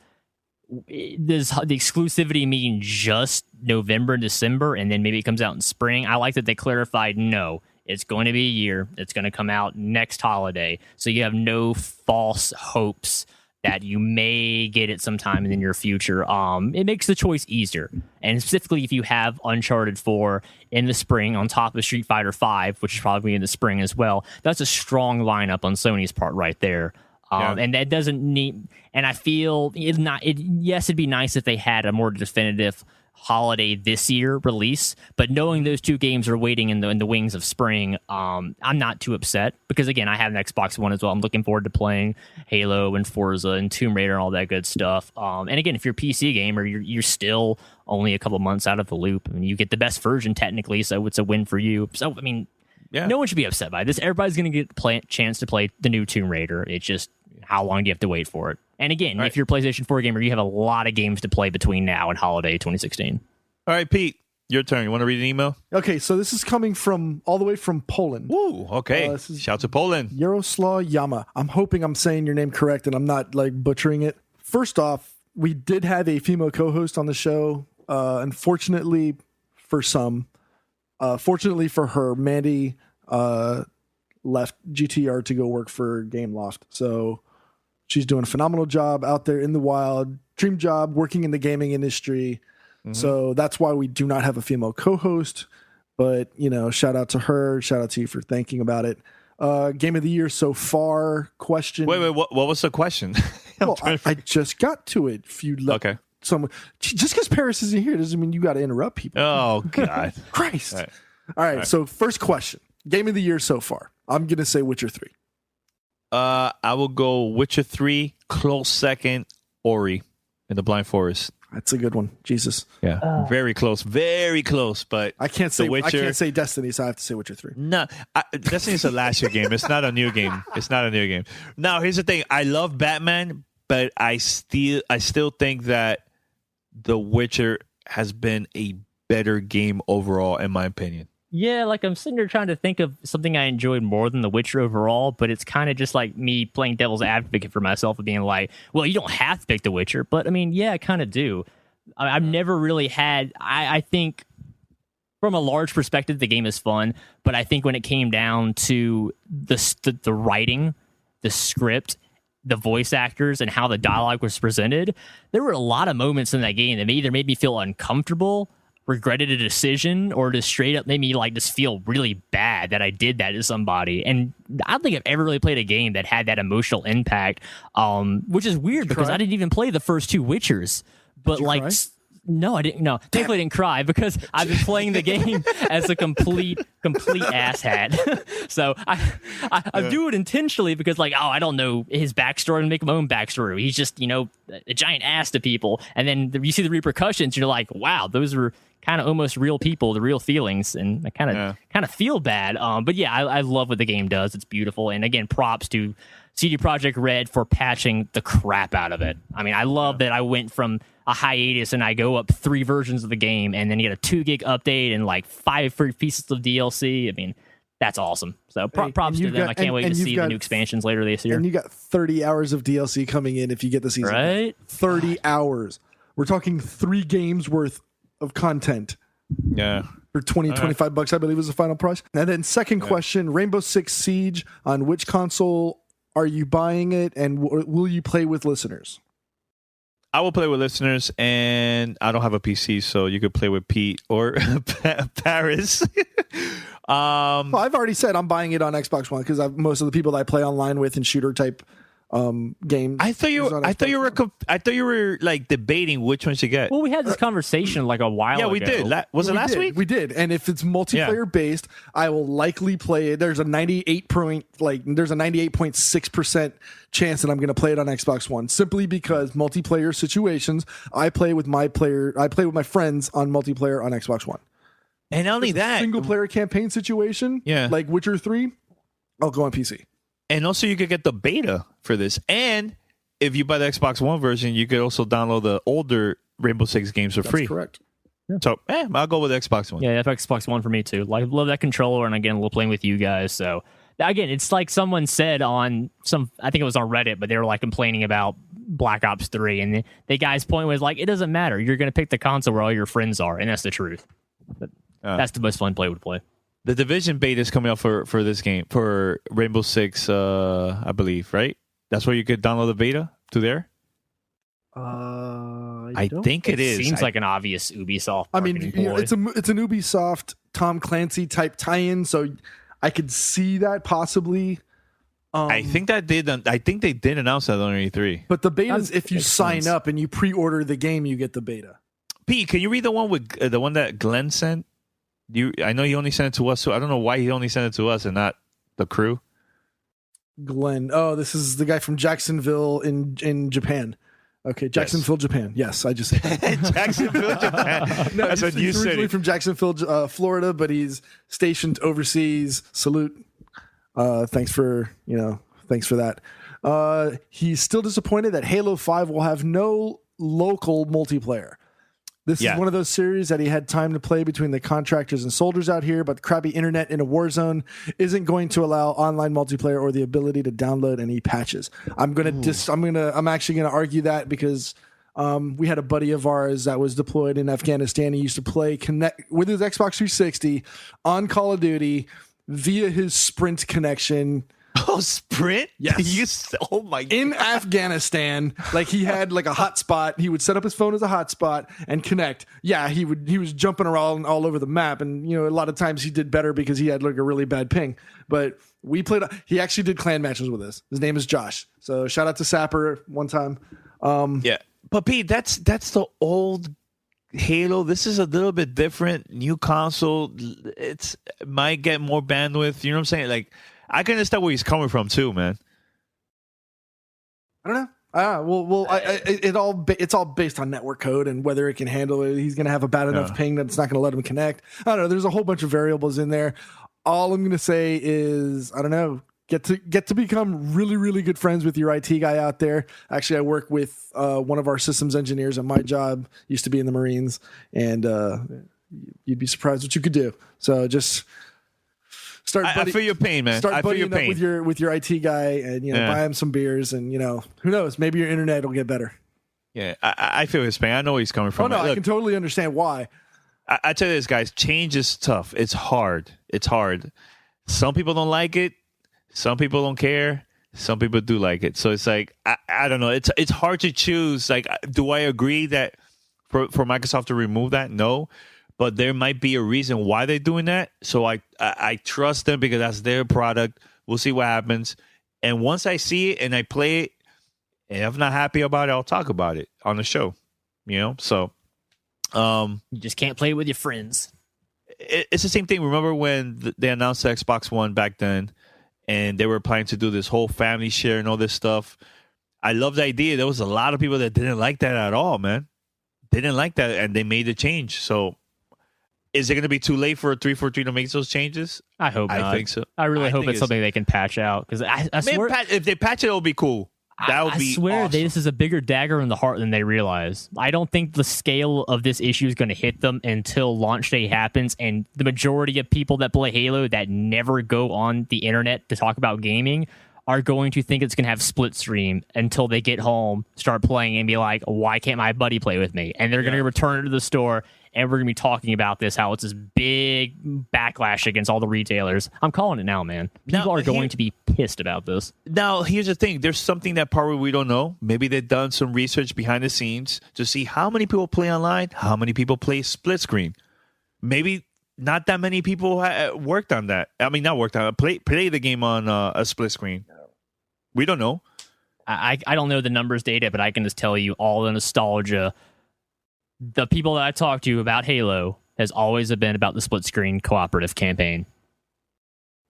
does the exclusivity mean just November and December, and then maybe it comes out in spring? I like that they clarified, no, it's going to be a year. It's going to come out next holiday. So you have no false hopes that you may get it sometime in the near future. It makes the choice easier. And specifically, if you have Uncharted 4 in the spring on top of Street Fighter 5, which is probably in the spring as well, that's a strong lineup on Sony's part right there. And that doesn't need, and I feel it'd be nice if they had a more definitive holiday this year release, but knowing those two games are waiting in the wings of spring, I'm not too upset because again, I have an Xbox One as well. I'm looking forward to playing Halo and Forza and Tomb Raider and all that good stuff. And again, if you're a PC gamer, you're still only a couple months out of the loop. I mean, you get the best version technically, so it's a win for you. So I mean, no one should be upset by this. Everybody's going to get a chance to play the new Tomb Raider. It's just how long do you have to wait for it? And again, if you're a PlayStation 4 gamer, you have a lot of games to play between now and holiday 2016. All right, Pete, your turn. You want to read an email? Okay, so this is coming from all the way from Poland. Ooh, okay. Shout to Poland. Yaroslav Yama. I'm hoping I'm saying your name correct and I'm not like butchering it. First off, we did have a female co-host on the show. Unfortunately for some, fortunately for her, Mandy left GTR to go work for Gameloft. So she's doing a phenomenal job out there in the wild, dream job, working in the gaming industry. Mm-hmm. So that's why we do not have a female co-host. But, shout out to her. Shout out to you for thinking about it. Game of the year so far question. Wait, what was the question? Well, I just got to it. If you let someone, just because Paris isn't here doesn't mean you got to interrupt people. Oh, God. Christ. All right. So first question. Game of the year so far. I'm going to say Witcher 3. I will go Witcher 3, close second, Ori in the Blind Forest. That's a good one. Jesus. Yeah. Very close. But I can't say Destiny, so I have to say Witcher 3. No, Destiny's a last year game. It's not a new game. Now, here's the thing. I love Batman, but I still think that The Witcher has been a better game overall, in my opinion. Yeah, like I'm sitting there trying to think of something I enjoyed more than The Witcher overall, but it's kind of just like me playing devil's advocate for myself and being like, well, you don't have to pick The Witcher, but I mean, yeah, I kind of do. I've never really had, I think from a large perspective, the game is fun, but I think when it came down to the writing, the script, the voice actors, and how the dialogue was presented, there were a lot of moments in that game that either made me feel uncomfortable, regretted a decision, or just straight up made me like just feel really bad that I did that to somebody. And I don't think I've ever really played a game that had that emotional impact, which is weird because I didn't even play the first two Witchers. But like, no, I didn't. No, thankfully I didn't cry because I've been playing the game as a complete asshat. So I do it intentionally because like, I don't know his backstory and make my own backstory. He's just, a giant ass to people. And then you see the repercussions. You're like, wow, those were kind of almost real people, the real feelings. And I kind of feel bad. But yeah, I love what the game does. It's beautiful. And again, props to CD Projekt Red for patching the crap out of it. I mean, I love that I went from a hiatus and I go up 3 versions of the game and then you get a 2 gig update and like 5 free pieces of DLC. I mean, that's awesome. So props to them. I can't wait to see the new expansions later this year. And you got 30 hours of DLC coming in if you get the season. Right? 30 hours. We're talking 3 games worth of content. Yeah. For $25, I believe was the final price. And then second question, Rainbow Six Siege, on which console are you buying it, and will you play with listeners? I will play with listeners, and I don't have a PC, so you could play with Pete or Paris. Well, I've already said I'm buying it on Xbox One because most of the people that I play online with in shooter type games. I thought you were like debating which ones to get. Well, we had this conversation like a while ago. Yeah, we did. Was it last week? We did. And if it's multiplayer based, I will likely play it. There's a 98.6% chance that I'm going to play it on Xbox One simply because multiplayer situations, I play with my friends on multiplayer on Xbox One. And not only that, single player campaign situation, like Witcher 3, I'll go on PC. And also, you could get the beta for this. And if you buy the Xbox One version, you could also download the older Rainbow Six games for free. That's correct. Yeah. So, I'll go with Xbox One. Yeah, Xbox One for me too. Like, love that controller, and again, we're playing with you guys. So, again, it's like someone said on I think it was on Reddit, but they were like complaining about Black Ops 3, and the guy's point was like, it doesn't matter. You're going to pick the console where all your friends are, and that's the truth. That's the most fun play to play. The Division beta is coming out for this game, for Rainbow Six, I believe, right? That's where you could download the beta to there? I think it is. Seems like an obvious Ubisoft. I mean, it's an Ubisoft Tom Clancy type tie-in, so I could see that possibly. I think they did announce that on E3. But the beta is if you sign up and you pre-order the game, you get the beta. Pete, can you read the one with the one that Glenn sent? I know he only sent it to us, so I don't know why he only sent it to us and not the crew. Glenn. Oh, this is the guy from Jacksonville in Japan. Okay, Jacksonville, Japan. Yes, I just Jacksonville, Japan. No, that's what you said. He's originally from Jacksonville, Florida, but he's stationed overseas. Salute. Thanks for that. He's still disappointed that Halo 5 will have no local multiplayer. This is one of those series that he had time to play between the contractors and soldiers out here, but the crappy internet in a war zone isn't going to allow online multiplayer or the ability to download any patches. I'm actually gonna argue that because we had a buddy of ours that was deployed in Afghanistan. He used to play connect with his Xbox 360 on Call of Duty via his Sprint connection. Oh, Sprint? Yes. Oh my God. In Afghanistan, like he had like a hotspot. He would set up his phone as a hotspot and connect. Yeah, he was jumping around all over the map, and a lot of times he did better because he had like a really bad ping. But we played. He actually did clan matches with us. His name is Josh. So shout out to Sapper one time. Yeah, but Pete, that's the old Halo. This is a little bit different. New console. It might get more bandwidth. You know what I'm saying? Like, I can understand where he's coming from too, man. I don't know. It's all based on network code and whether it can handle it. He's going to have a bad enough ping that it's not going to let him connect. I don't know. There's a whole bunch of variables in there. All I'm going to say is, I don't know. Get to become really, really good friends with your IT guy out there. Actually, I work with one of our systems engineers at my job. Used to be in the Marines, and you'd be surprised what you could do. So just. I feel your pain, man. Start buddying up with your IT guy, and buy him some beers, and who knows, maybe your internet will get better. Yeah, I feel his pain. I know where he's coming from. Oh no, I can totally understand why. I tell you this, guys, change is tough. It's hard. Some people don't like it. Some people don't care. Some people do like it. So it's like I don't know. It's hard to choose. Like, do I agree that for Microsoft to remove that? No. But there might be a reason why they're doing that. So I trust them because that's their product. We'll see what happens. And once I see it and I play it, and if I'm not happy about it, I'll talk about it on the show. So you just can't play it with your friends. It's the same thing. Remember when they announced the Xbox One back then, and they were planning to do this whole family share and all this stuff? I love the idea. There was a lot of people that didn't like that at all, man. They didn't like that, and they made the change. So is it going to be too late for 343 to make those changes? I hope not. I think so. I really hope it's something they can patch out, because I swear, if they patch it, it'll be cool. That would be I swear awesome. This is a bigger dagger in the heart than they realize. I don't think the scale of this issue is going to hit them until launch day happens, and the majority of people that play Halo that never go on the internet to talk about gaming are going to think it's going to have split stream until they get home, start playing, and be like, why can't my buddy play with me? And they're going to return it to the store, and we're going to be talking about this, how it's this big backlash against all the retailers. I'm calling it now, man. People are going to be pissed about this. Now, here's the thing. There's something that probably we don't know. Maybe they've done some research behind the scenes to see how many people play online, how many people play split screen. Maybe not that many people worked on that. I mean, not worked on it. Play the game on a split screen. We don't know. I don't know the numbers data, but I can just tell you all the nostalgia. The people that I talk to about Halo has always been about the split screen cooperative campaign.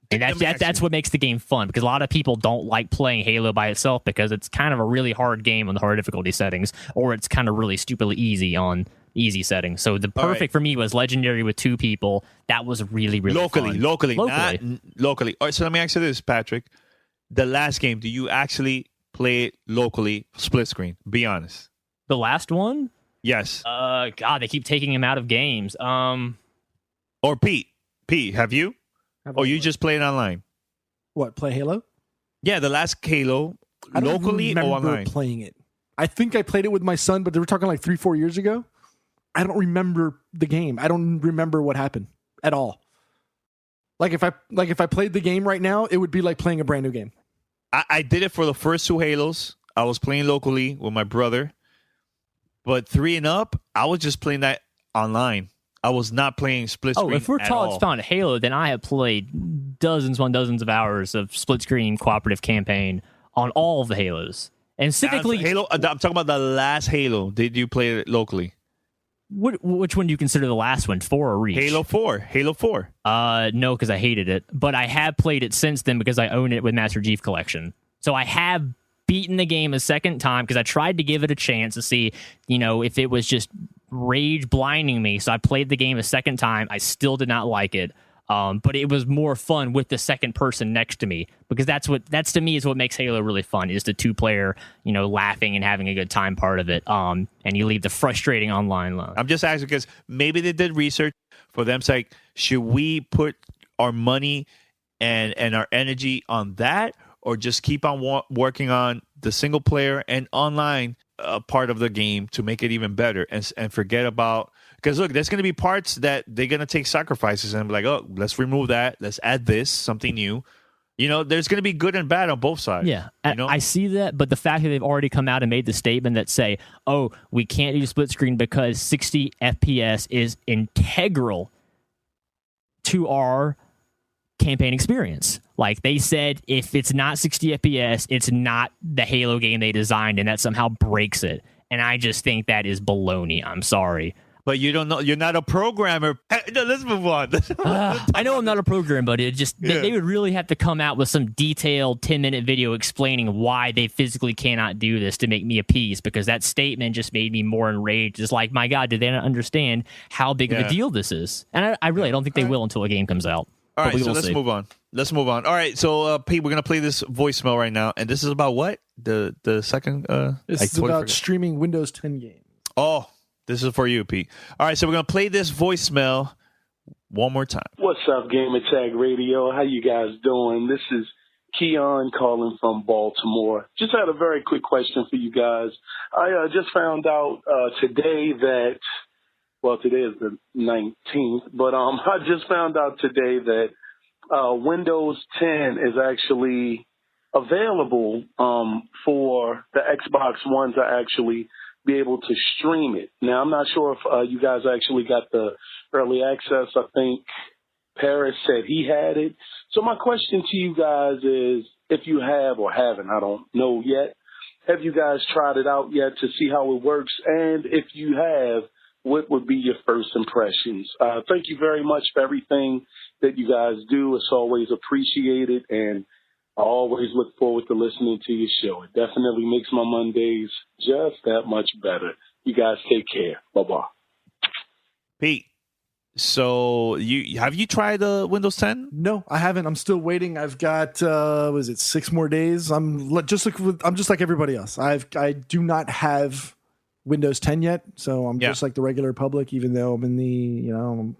And that's what makes the game fun, because a lot of people don't like playing Halo by itself because it's kind of a really hard game on the hard difficulty settings, or it's kind of really stupidly easy on easy settings. So the perfect for me was Legendary with 2 people. That was really, really locally, fun. Locally. All right, so let me ask you this, Patrick. The last game, do you actually play it locally, split screen? Be honest. The last one? Yes. God, they keep taking him out of games. Or Pete, have you? Or you just play it online? What, play Halo? Yeah, the last Halo, locally or online? Playing it. I think I played it with my son, but they were talking like 3-4 years ago. I don't remember the game. I don't remember what happened at all. Like if I played the game right now, it would be like playing a brand new game. I did it for the first 2 Halos. I was playing locally with my brother. But 3 and up, I was just playing that online. I was not playing split screen. Oh, if we're talking about Halo, then I have played dozens of hours of split screen cooperative campaign on all of the Halos. And specifically Halo, I'm talking about the last Halo. Did you play it locally? Which one do you consider the last one? 4 or Reach? Halo 4. No, because I hated it. But I have played it since then because I own it with Master Chief Collection. So I have beaten the game a second time because I tried to give it a chance to see, if it was just rage blinding me. So I played the game a second time. I still did not like it. But it was more fun with the second person next to me, because that's to me is what makes Halo really fun, is the 2-player, laughing and having a good time part of it. And you leave the frustrating online alone. I'm just asking because maybe they did research for them. It's like, should we put our money and our energy on that, or just keep on working on the single player and online part of the game to make it even better, and forget about, because look, there's going to be parts that they're going to take sacrifices and be like, oh, let's remove that, let's add this, something new. There's going to be good and bad on both sides. Yeah, I see that, but the fact that they've already come out and made the statement that say, oh, we can't do split screen because 60 FPS is integral to our campaign experience. Like, they said, if it's not 60 FPS, it's not the Halo game they designed, and that somehow breaks it. And I just think that is baloney. I'm sorry. But you don't know. You're not a programmer. No, let's move on. I know I'm not a programmer, but it just they would really have to come out with some detailed 10-minute video explaining why they physically cannot do this to make me appease, because that statement just made me more enraged. It's like, my God, did they not understand how big of a deal this is? And I really don't think they will until a game comes out. All right, so let's move on. All right, so Pete, we're gonna play this voicemail right now, and this is about what? The second. It's about streaming Windows 10 games. Oh, this is for you, Pete. All right, so we're gonna play this voicemail one more time. What's up, Gamer Tag Radio? How you guys doing? This is Keon calling from Baltimore. Just had a very quick question for you guys. I just found out today that. Well, today is the 19th, but I just found out today that Windows 10 is actually available for the Xbox One to actually be able to stream it. Now, I'm not sure if you guys actually got the early access. I think Paris said he had it. So my question to you guys is, if you have or haven't, I don't know yet, have you guys tried it out yet to see how it works? And if you have, what would be your first impressions? Thank you very much for everything that you guys do. It's always appreciated, and I always look forward to listening to your show. It definitely makes my Mondays just that much better. You guys take care. Bye-bye. Pete, so have you tried Windows 10? No, I haven't. I'm still waiting. I've got 6 more days. I'm just like everybody else. I do not have Windows 10 yet, so I'm just like the regular public, even though I'm in the,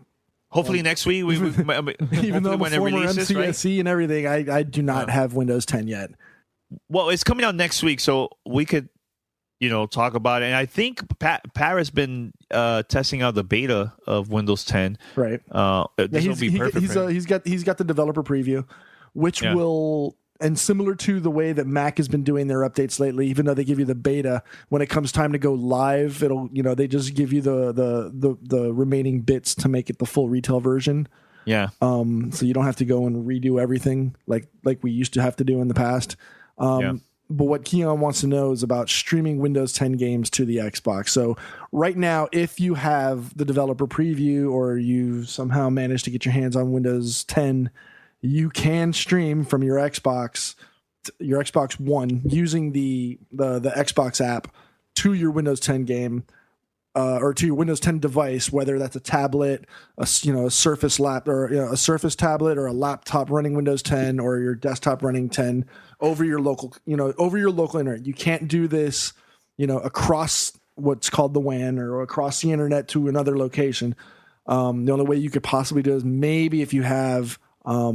hopefully next week, even though I'm a former MCSE, right? And everything, I do not have Windows 10 yet. Well, it's coming out next week, so we could, talk about it. And I think Paris been testing out the beta of Windows 10. Right. This will be perfect. He's got the developer preview, which will. And similar to the way that Mac has been doing their updates lately, even though they give you the beta, when it comes time to go live, it'll they just give you the remaining bits to make it the full retail version. Yeah. So you don't have to go and redo everything like we used to have to do in the past. But what Keon wants to know is about streaming Windows 10 games to the Xbox. So right now, if you have the developer preview or you somehow managed to get your hands on Windows 10, you can stream from your Xbox One using the Xbox app to your Windows 10 game or to your Windows 10 device, whether that's a tablet, a Surface a Surface tablet, or a laptop running Windows 10, or your desktop running 10 over your local internet. You can't do this, across what's called the WAN or across the internet to another location. The only way you could possibly do is maybe if you have a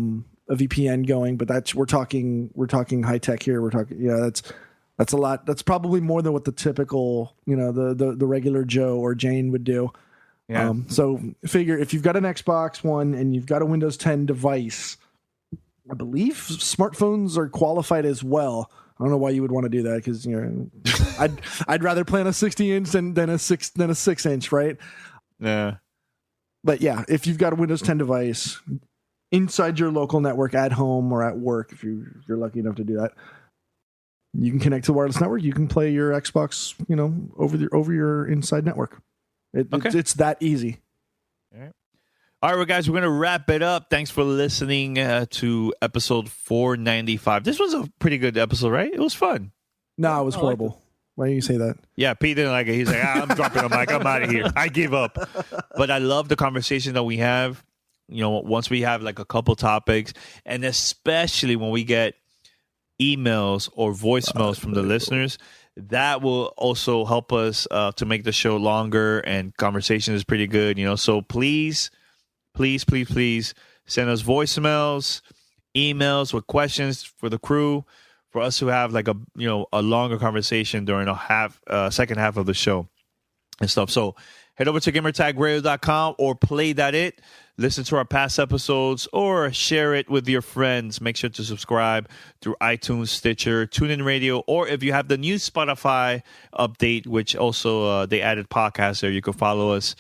VPN going, but we're talking high tech here. We're talking, that's a lot. That's probably more than what the typical, the regular Joe or Jane would do. Yeah. So figure if you've got an Xbox One and you've got a Windows 10 device, I believe smartphones are qualified as well. I don't know why you would want to do that, because I'd rather play on a 60-inch than a 6-inch, right? Yeah. But yeah, if you've got a Windows 10 device inside your local network at home or at work, if you're lucky enough to do that, you can connect to the wireless network. You can play your Xbox, over your inside network. It's that easy. All right, well, guys, we're going to wrap it up. Thanks for listening to episode 495. This was a pretty good episode, right? It was fun. No, it was horrible. Why do you say that? Yeah, Pete didn't like it. He's like, I'm dropping the mic. I'm out of here. I give up. But I love the conversation that we have. once we have like a couple topics, and especially when we get emails or voicemails from the listeners, that will also help us to make the show longer, and conversation is pretty good, so please send us voicemails, emails with questions for the crew, for us to have like a longer conversation during the second half of the show and stuff. So head over to gamertagradio.com or play.it. Listen to our past episodes or share it with your friends. Make sure to subscribe through iTunes, Stitcher, TuneIn Radio, or if you have the new Spotify update, which also they added podcasts there, you can follow us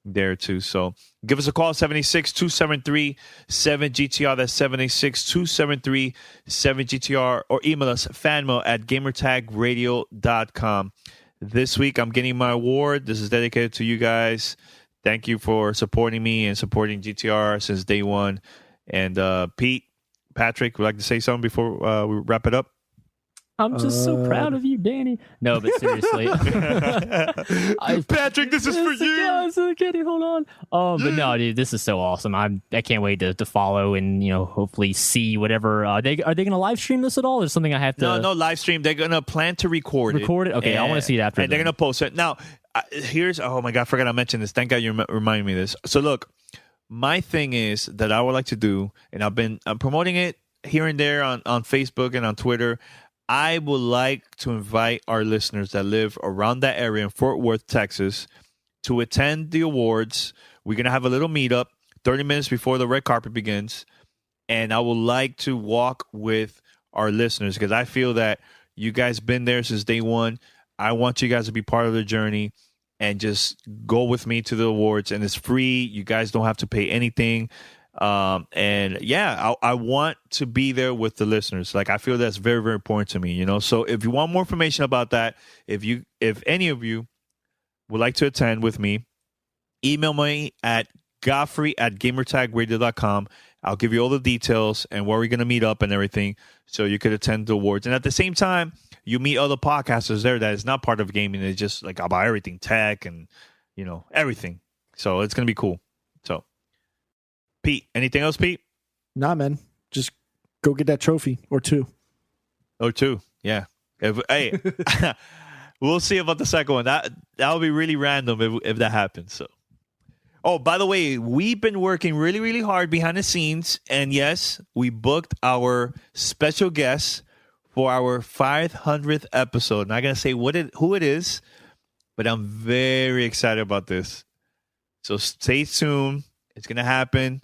there too. So give us a call, 786-273-7GTR. That's 786-273-7GTR, or email us, fanmail@gamertagradio.com. This week, I'm getting my award. This is dedicated to you guys. Thank you for supporting me and supporting GTR since day one. And Pete, Patrick, would like to say something before we wrap it up? I'm just so proud of you, Danny. No, but seriously. Patrick, this is for you. Yeah, kidding. Hold on. But no, dude, this is so awesome. I can't wait to follow and hopefully see whatever. Are they going to live stream this at all? Or something I have to? No live stream. They're going to plan to record it. Okay, I want to see it after. And they're going to post it. Now, oh my God, I forgot to mention this. Thank God you reminded me of this. So look, my thing is that I would like to do, and I'm promoting it here and there on Facebook and on Twitter. I would like to invite our listeners that live around that area in Fort Worth, Texas, to attend the awards. We're going to have a little meetup 30 minutes before the red carpet begins. And I would like to walk with our listeners because I feel that you guys been there since day one. I want you guys to be part of the journey and just go with me to the awards. And it's free. You guys don't have to pay anything. And yeah, I want to be there with the listeners. Like, I feel that's very, very important to me, So if you want more information about that, if any of you would like to attend with me, email me at Godfrey@gamertagradio.com. I'll give you all the details and where we're going to meet up and everything, so you could attend the awards. And at the same time, you meet other podcasters there that is not part of gaming. It's just like about everything, tech and, everything. So it's going to be cool. So Pete, anything else, Pete? Nah, man. Just go get that trophy or two. Yeah. Hey, we'll see about the second one. That would be really random if that happens. So, by the way, we've been working really, really hard behind the scenes, and yes, we booked our special guest for our 500th episode. Not gonna say who it is, but I'm very excited about this. So stay tuned. It's gonna happen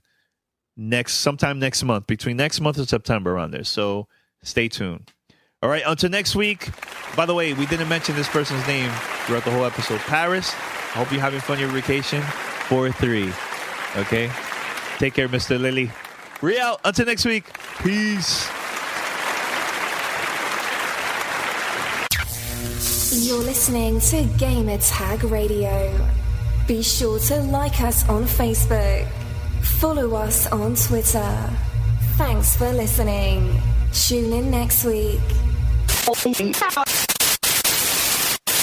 sometime next month, between next month and September, around there. So stay tuned. All right, until next week. By the way, we didn't mention this person's name throughout the whole episode. Paris, I hope you're having fun on your vacation. 4-3. Okay? Take care, Mr. Lily. We're out. Until next week. Peace. You're listening to Gamer Tag Radio. Be sure to like us on Facebook. Follow us on Twitter. Thanks for listening. Tune in next week.